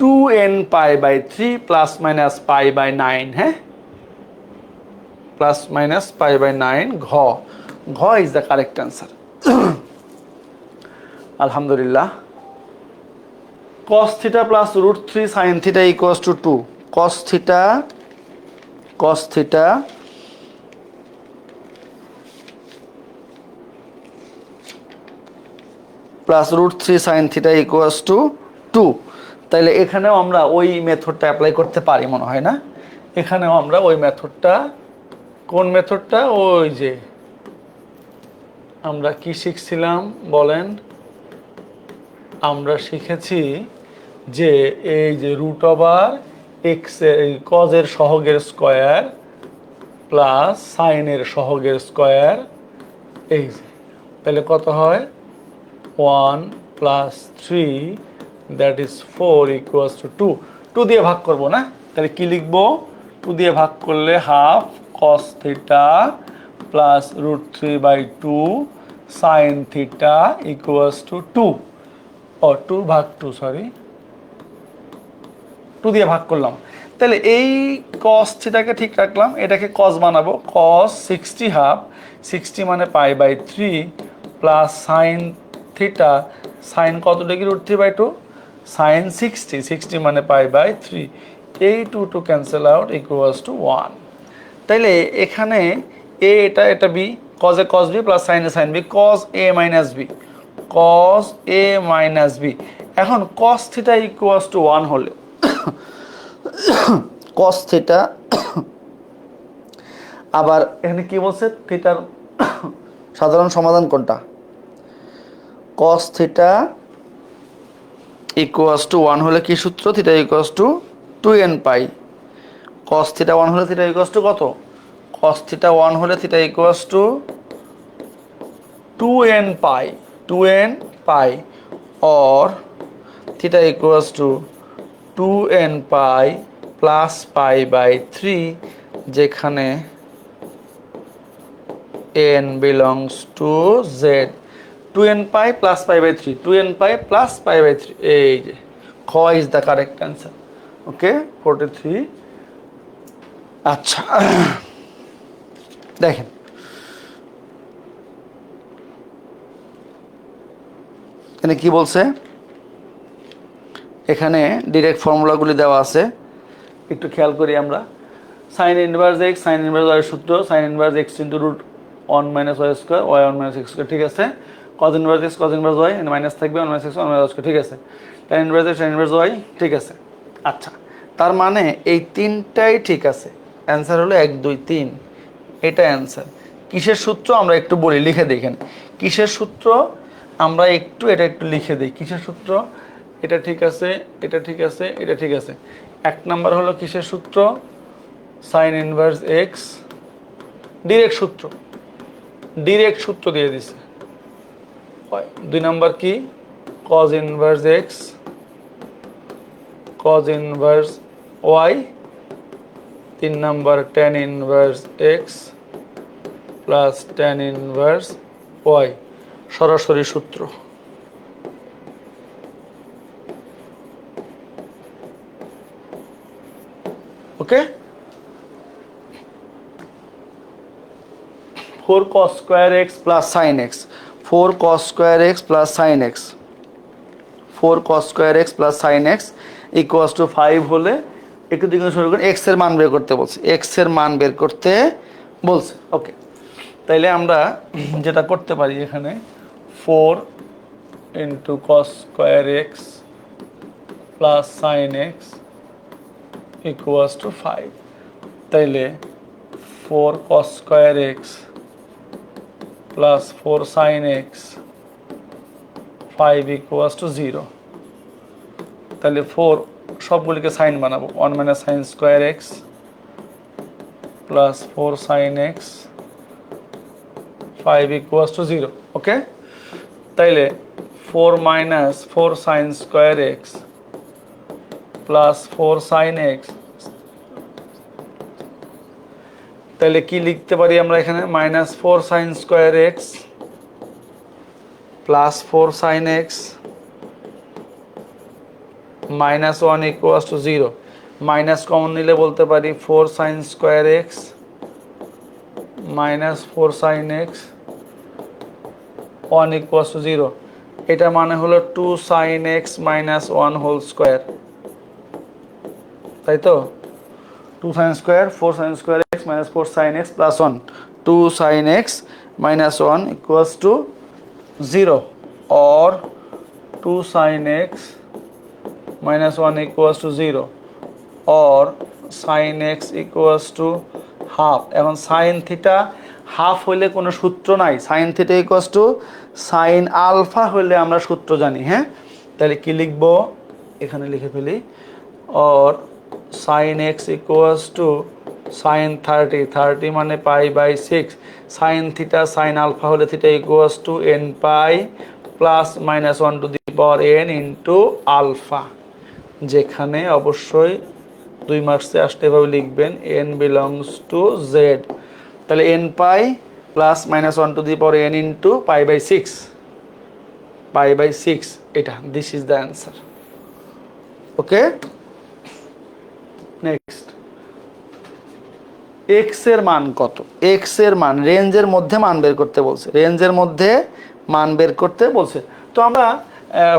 2n pi by 3 plus minus pi by 9, হ্যাঁ, plus minus pi by 9, ঘ। ঘ is the correct answer. আলহামদুলিল্লাহ। cos theta plus root 3 sin theta equals to 2. cos theta plus root 3 sine theta equals to 2। তাহলে এখানেও আমরা ওই মেথডটা apply করতে পারি মনে হয় না? এখানেও আমরা ওই মেথডটা, কোন মেথডটা? ওই যে আমরা কি শিখছিলাম বলেন? আমরা শিখেছি যে এই যে রুট ওভার এক্স কজের সহগের স্কোয়ার প্লাস সাইনের সহগের স্কোয়ার, এই যে, তাহলে কত হয়? 1 plus 3 that is 4 equals to 2। 2 দিয়ে ভাগ করব না? তাহলে কি লিখবো? 2 দিয়ে ভাগ করলে half cos theta plus root 3 by 2 sine theta equals to 2, ও 2 ভাগ 2, সরি 2 দিয়ে ভাগ করলাম। তাহলে এই কস থিটাকে ঠিক রাখলাম, এটাকে কস বানাবো, কস 60 হাফ, 60 মানে পাই by 3 plus sine theta, sine কত ডিগ্রি? রুট 3 বাই 2, সাইন 60, 60 মানে পাই বাই 3, এই 2 two cancel out equals to 1। তাইলে এখানে এ এটা, এটা B, cos A cos B plus sine A sine B, cos A minus B, cos A minus B. এখন cos theta equals to 1 হলে cos theta, আবার এখানে কি বলছে? থিটার সাধারণ সমাধান কোনটা? cos থিটা ইকুয়ালস টু 1 হলে কি সূত্র? Theta equals to 2n pi. cos theta 1 হলে থিটা ইকুয়ালস টু কত? cos থিটা 1 হলে theta equals to 2n pi, 2n pi, or theta equals to 2n pi plus pi by 3, যেখানে n belongs to z। 2n pi plus pi by 3, 2n pi plus pi by 3, এই যে খ is the correct answer. Okay, 43। আচ্ছা, দেখেন এখানে কি বলছে? এখানে ডিরেক্ট ফর্মুলাগুলি দেওয়া আছে, একটু খেয়াল করি আমরা। Sine inverse x, sine inverse y সূত্র, sine inverse x into root 1 minus y square, y 1 minus x square, ঠিক আছে। Cos inverse x, cos inverse y, minus থাকবে 1 minus x, 1 minus y square, ঠিক আছে। Tan inverse x, tan inverse y, ঠিক আছে। আচ্ছা, তার মানে এই তিনটাই ঠিক আছে। অ্যান্সার হলো 1 2 3, এটা অ্যান্সার। কিসের সূত্র আমরা একটু বলি, লিখে দেখেন কিসের সূত্র। আমরা একটু এটা একটু লিখে দিই, কিসের সূত্র। এটা ঠিক আছে, এটা ঠিক আছে, এটা ঠিক আছে। 1 নাম্বার হলো কিসের সূত্র? সাইন ইনভার্স এক্স, ডিরেক্ট সূত্র, ডিরেক্ট সূত্র দিয়ে দিছে। 2 নাম্বার কি? Cos inverse x, cos inverse y. 3 number tan inverse x plus tan inverse y, সরাসরি সূত্র। ওকে, 4 cos square x plus sin x, 4 cos square x plus sin x, 4 cos square x plus sin x equals to 5 হলে একটু দিকে শুরু করেন, x এর মান বের করতে বলছে, x এর মান বের করতে বলছে। ওকে, তাইলে আমরা যেটা করতে পারি এখানে 4 into cos square x plus sin x equals to 5, তাইলে 4 cos square x plus 4 sin x 5 equals to 0। তাহলে 4 সবগুলিকে সাইন বানাবো, 1 minus sin square x plus 4 sin x 5 equals to 0। ওকে, তাইলে 4 minus 4 sin square x plus 4 sin x, তাহলে কি লিখতে পারি আমরা এখানে? Minus 4 sin square x plus 4 sin x minus one equals to zero, minus common নিলে বলতে পারি 4 sine square x minus 4 sine x one equals to zero. এটা মানে হলো 2 sine x minus one whole square, তাই তো? 2 sine square 4 sine square x minus 4 sine x plus 1, 2 sine x minus 1 equals to 0 or 2 sin x minus 1 equals to 0 or sin x equals to half। এখন sin theta half হইলে কোনো সূত্র নাই, sin theta equals to sin alpha হইলে আমরা সূত্র জানি। হ্যাঁ, তাহলে কি লিখব, এখানে লিখে ফেলি, or sin x equals to sin 30, 30 মানে পাই by 6, sin theta sin alpha হলে theta equals two n pi plus minus 1 to the power n into alpha, যেখানে অবশ্যই 2 মার্কসে আসতে এভাবে লিখবেন n বিলংস টু z। তাহলে n pi plus minus 1 to the power n into pi by 6, pi by 6, এটা this is the answer. Okay, next, x এর মান কত? এক্স এর মান রেঞ্জের মধ্যে মান বের করতে বলছে, রেঞ্জের মধ্যে মান বের করতে বলছে। তো আমরা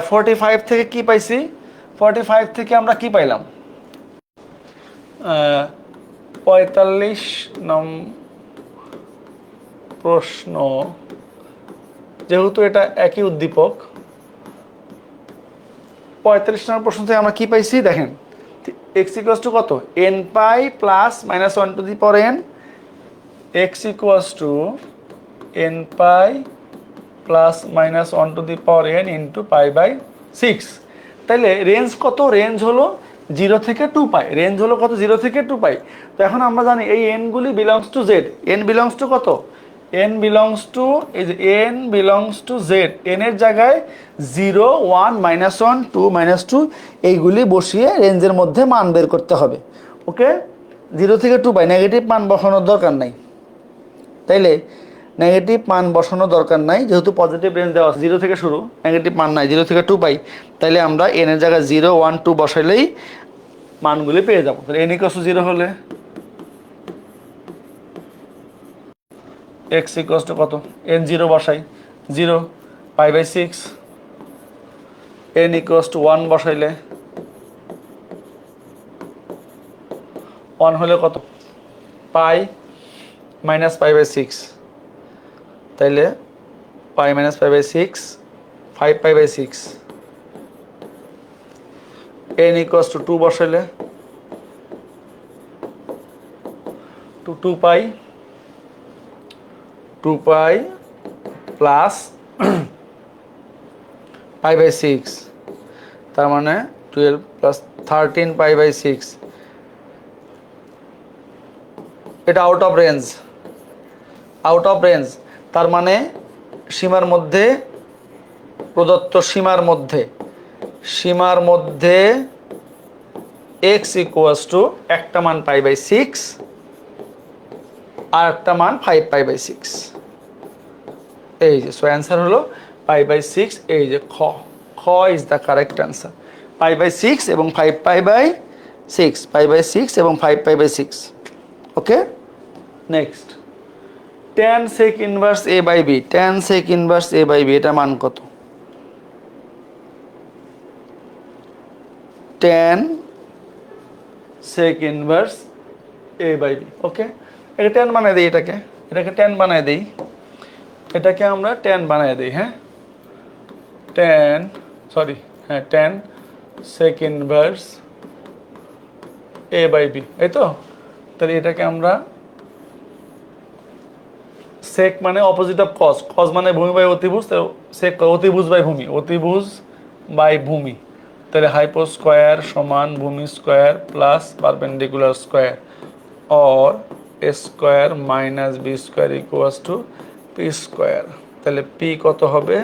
45 থেকে কি পাইছি? 45 থেকে আমরা কি পাইলাম? 45 নং প্রশ্ন, যেহেতু এটা একই উদ্দীপক, 45 নম্বর প্রশ্ন থেকে আমরা কি পাইছি দেখেন, x ইকুয়ালস টু কত, n pi plus minus 1 to the power n, x equals to n pi plus minus 1 to the power n into pi by 6। তাহলে রেঞ্জ কত? রেঞ্জ হলো 0 থেকে 2 পাই, রেঞ্জ হলো কত? 0 থেকে 2 পাই। তো এখন আমরা জানি এই n গুলি belongs to z, n belongs two কত, n বিলংস টু, এই যে n belongs to z, n এর জায়গায় 0 1 মাইনাস 1 2 মাইনাস 2 এইগুলি বসিয়ে রেঞ্জের মধ্যে মান বের করতে হবে। ওকে, 0 থেকে 2 পাই, নেগেটিভ মান বসানোর দরকার নাই, তাইলে নেগেটিভ মান বসানোর দরকার নাই, যেহেতু পজিটিভ রেঞ্জ দেওয়া আছে, 0 থেকে শুরু, নেগেটিভ মান নাই, 0 থেকে 2 পাই, তাইলে আমরা n এর জায়গায় 0 1 2 বসাইলেই মানগুলি পেয়ে যাবো। তাহলে n ইকুয়ালস টু 0 হলে x ইকুয়ালস টু কত, n 0 বসাই, 0 pi by 6, n equals to 1 বসাইলে 1 হলে কত, পাই মাইনাস পাই বাই 6, তাইলে pi minus pi by 6 5 pi by 6, n equals to 2 বসাইলে 2 pi, 2 pi plus pi by 6, তার মানে 12 প্লাস 13 পাই বাই 6। এটা out of range, out of range, তার মানে সীমার মধ্যে, প্রদত্ত সীমার মধ্যে, সীমার মধ্যে x ইকুয়ালস টু একটা মান পাই বাই 6 আর একটা মান 5 পাই বাই 6, এই যে, সো অ্যান্সার হলো পাই বাই 6, এই যে খ, খ is the correct answer, pi by 6 এবং 5 পাই বাই 6, পাই বাই 6 এবং 5 pi by 6। Okay, next, tan sec inverse a by b, tan sec inverse a by b, এটা মান কত? tan sec inverse a by b, okay, এটা tan বানাই দেই, এটাকে tan বানাই দেই, এটাকে আমরা tan বানাই দেই। হ্যাঁ, tan, সরি, হ্যাঁ, tan sec inverse a by b, এই তো। তাহলে এটাকে আমরা, সেক মানে অপোজিট অফ কজ, কজ মানে ভূমি বাই অতিভুজ, সেক অতিভুজ বাই ভূমি, অতিভুজ বাই ভূমি, তাহলে হাইপো স্কোয়ার সমান ভূমি square plus perpendicular square or A square minus B square equals to P square. তাহলে পি কত হবে,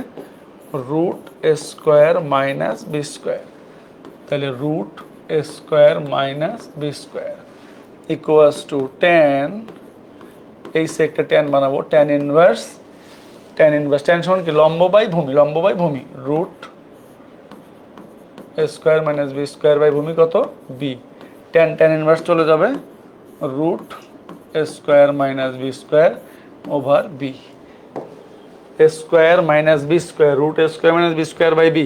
root A square minus B square, তাহলে root A square minus B square equals to tan, এই সেকটা tan বানাবো, tan inverse, tan সমান কি, লম্ব বাই ভূমি, লম্ব বাই ভূমি, root A square minus B square by ভূমি কত বি, টেন টেন ইনভার্স চলে যাবে, root A square minus B square over B, A square minus B square root A square minus B square by B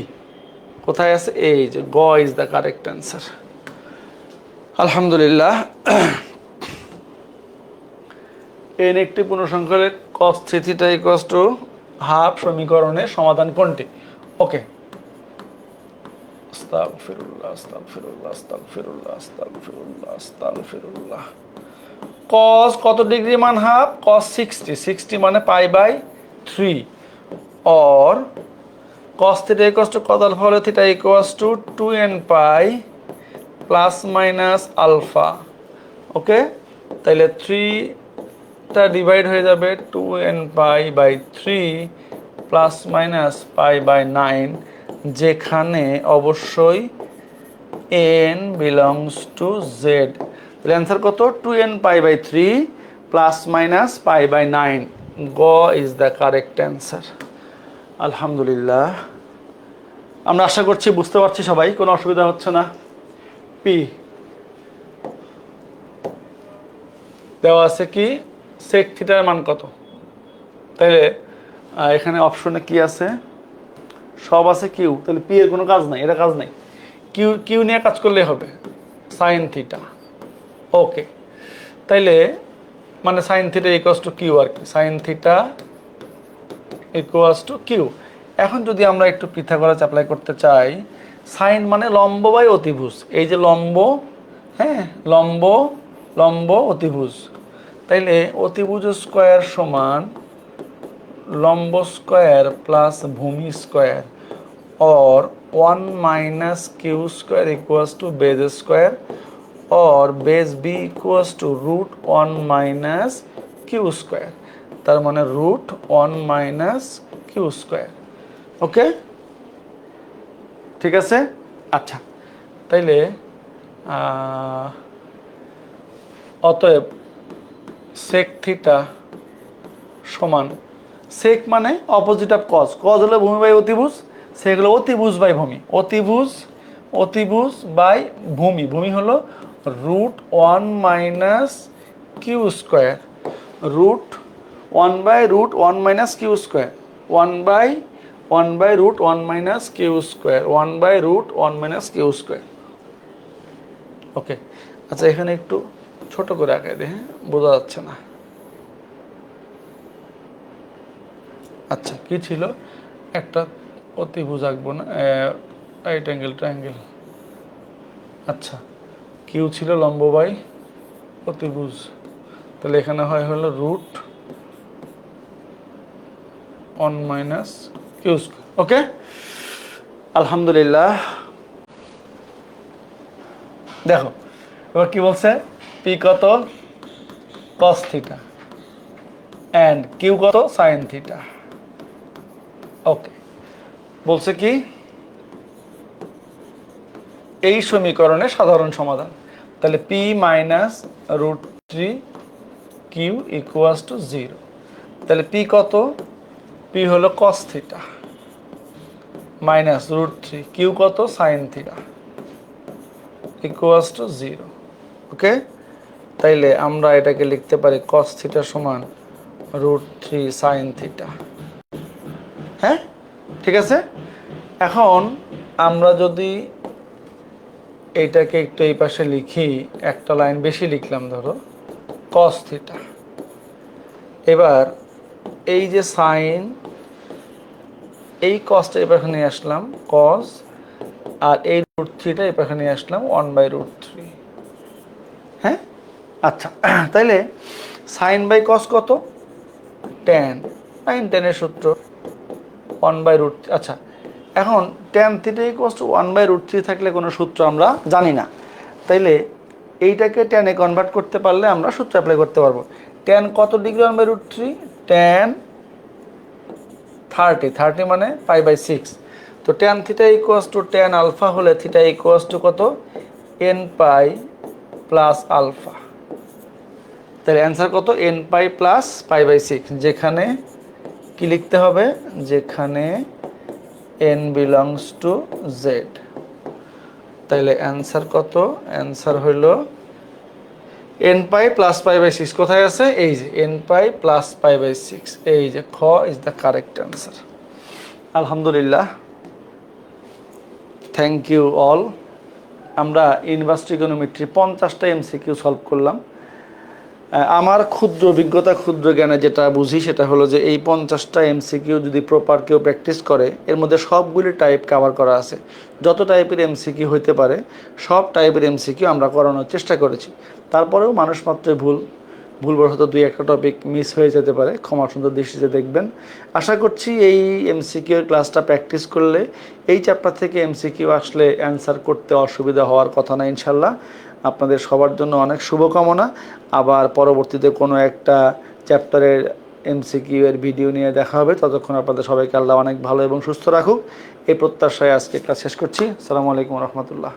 কোথায় আছে, এই যে গ is the correct answer. আলহামদুলিল্লাহ। এন একটি পূর্ণসংখ্যার cos theta equals to half সমীকরণের সমাধান কোনটি? ওকে, আস্তাগফিরুল্লাহ আস্তাগফিরুল্লাহ আস্তাগফিরুল্লাহ আস্তাগফিরুল্লাহ আস্তাগফিরুল্লাহ। cos কত ডিগ্রি মান হাফ, cos 60, 60 মানে পাই by 3, or cos theta equals to cos alpha হলে theta equals to 2n pi plus minus alpha. Okay, তাহলে 3টা ডিভাইড হয়ে যাবে 2n pi by 3 plus minus pi by 9, যেখানে অবশ্যই n বিলংস টু z। তাহলে answer কত, 2n pi by 3 plus minus pi by 9, গ ইজ দ্য কারেক্ট অ্যান্সার। আলহামদুলিল্লাহ, আমরা আশা করছি বুঝতে পারছি সবাই, কোনো অসুবিধা হচ্ছে না। পি দেওয়া আছে কি, সেক থিটার মান কত, তাহলে এখানে অপশনে কি আছে, সব আছে কিউ, তাহলে পি এর কোনো কাজ নাই, এটা কাজ নাই, কিউ কিউ নিয়ে কাজ করলেই হবে, সাইন থিটা। ওকে, তাইলে মানে sine theta equals to q আর কি, sine theta equals to q. এখন যদি আমরা একটু পিথাগোরাস অ্যাপ্লাই করতে চাই, সাইন মানে লম্ব বাই অতিভুজ, এই যে লম্ব, হ্যাঁ লম্ব লম্ব অতিভুজ, তাইলে অতিভুজ স্কোয়ার সমান লম্ব স্কোয়ার প্লাস ভূমি square, or 1 minus q square equals to base square, or base b equals to root 1 minus q square, তার মানে root 1 minus q square। ওকে, ঠিক আছে। আচ্ছা, তাইলে অতএব sec থিটা সমান, সেক মানে অপোজিট অফ কজ, কজ হলো ভূমি বাই অতিভুজ, সেক হলো অতিভুজ বাই ভূমি, অতিভুজ অতিভুজ বাই ভূমি, ভূমি হলো root 1 minus q square, root 1 by root 1 minus q square, 1 by root 1 minus q square, 1 by root 1 minus q square. Okay, আচ্ছা এখানে একটু ছোট করে আঁকাই দিই, হ্যাঁ বোঝা যাচ্ছে না। আচ্ছা, কি ছিল, একটা অতিভুজ আঁকবো না, রাইট অ্যাঙ্গেল ট্রায়াঙ্গেল। আচ্ছা, কিউ ছিল লম্ব বাই অতিভুজ, তাহলে এখানে হয় হলো root 1 minus Q square. Okay, আলহামদুলিল্লাহ। দেখো এবার কি বলছে, পি কত কস থিটা অ্যান্ড কিউ কত সাইন থিটা। ওকে, বলছে কি এই সমীকরণের সাধারণ সমাধান, তাহলে P minus root 3 Q equals to 0, তাহলে পি কত, পি হলো cos theta minus root 3 Q কত সাইন থিটা ইকুয়ালস টু 0। ওকে, তাইলে আমরা এটাকে লিখতে পারি কস থিটা সমান রুট 3 সাইন থিটা। হ্যাঁ ঠিক আছে। এখন আমরা যদি এইটাকে একটু এই পাশে লিখি, একটা লাইন বেশি লিখলাম, ধরো কস থিটা, এবার এই যে সাইন, এই কসটা এই পাশে নিয়ে আসলাম কস, আর এই রুট 3টা এই পাশে নিয়ে আসলাম 1 বাই রুট 3। হ্যাঁ আচ্ছা, তাইলে সাইন বাই কস কত, ট্যান, সাইন ট্যানের সূত্র 1 বাই রুট। আচ্ছা, এখন tan theta equals to 1 by root 3 থাকলে কোনো সূত্র আমরা জানি না, তাইলে এইটাকে ট্যানে কনভার্ট করতে পারলে আমরা সূত্র অ্যাপ্লাই করতে পারবো। ট্যান কত ডিগ্রি 1 বাই রুট 3, ট্যান 30 মানে পাই বাই 6, তো tan theta equals to tan alpha হলে থিটা ইকুয়ালস টু কত এন পাই প্লাস আলফা, তাহলে অ্যান্সার কত n pi plus pi by 6, যেখানে কি লিখতে হবে, যেখানে n বিলংস টু z। তাইলে অ্যান্সার কত? অ্যান্সার হইল n pi plus pi by six. কোথায় আছে? এই যে n pi plus pi by six, এই যে খ ইজ দ্য কারেক্ট অ্যান্সার। আলহামদুলিল্লাহ, থ্যাংক ইউ অল। আমরা ইনভার্স ট্রিগোনোমেট্রি 50টা এমসিকিউ সলভ করলাম। আমার ক্ষুদ্র অভিজ্ঞতা, ক্ষুদ্র জ্ঞানে যেটা বুঝি সেটা হলো যে এই 50টা এমসিকিউ যদি প্রপার কেউ প্র্যাকটিস করে, এর মধ্যে সবগুলি টাইপ কভার করা আছে। যত টাইপের এমসিকিউ হইতে পারে সব টাইপের এমসিকিউ আমরা করানোর চেষ্টা করেছি। তারপরেও মানুষ মাত্রই ভুলবশত দুই একটা টপিক মিস হয়ে যেতে পারে, ক্ষমা সুন্দর দৃষ্টিতে দেখবেন। আশা করছি এই এমসিকিউর ক্লাসটা প্র্যাকটিস করলে এই চ্যাপ্টার থেকে এমসিকিউ আসলে অ্যান্সার করতে অসুবিধা হওয়ার কথা না ইনশাল্লাহ। আপনাদের সবার জন্য অনেক শুভকামনা। আবার পরবর্তীতে কোনো একটা চ্যাপ্টারের এমসিকিউ এর ভিডিও নিয়ে দেখা হবে। ততক্ষণ আপনাদের সবাইকে আল্লাহ অনেক ভালো এবং সুস্থ রাখুক, এই প্রত্যাশায় আজকে ক্লাস শেষ করছি। আসসালামু আলাইকুম রহমতুল্লাহ।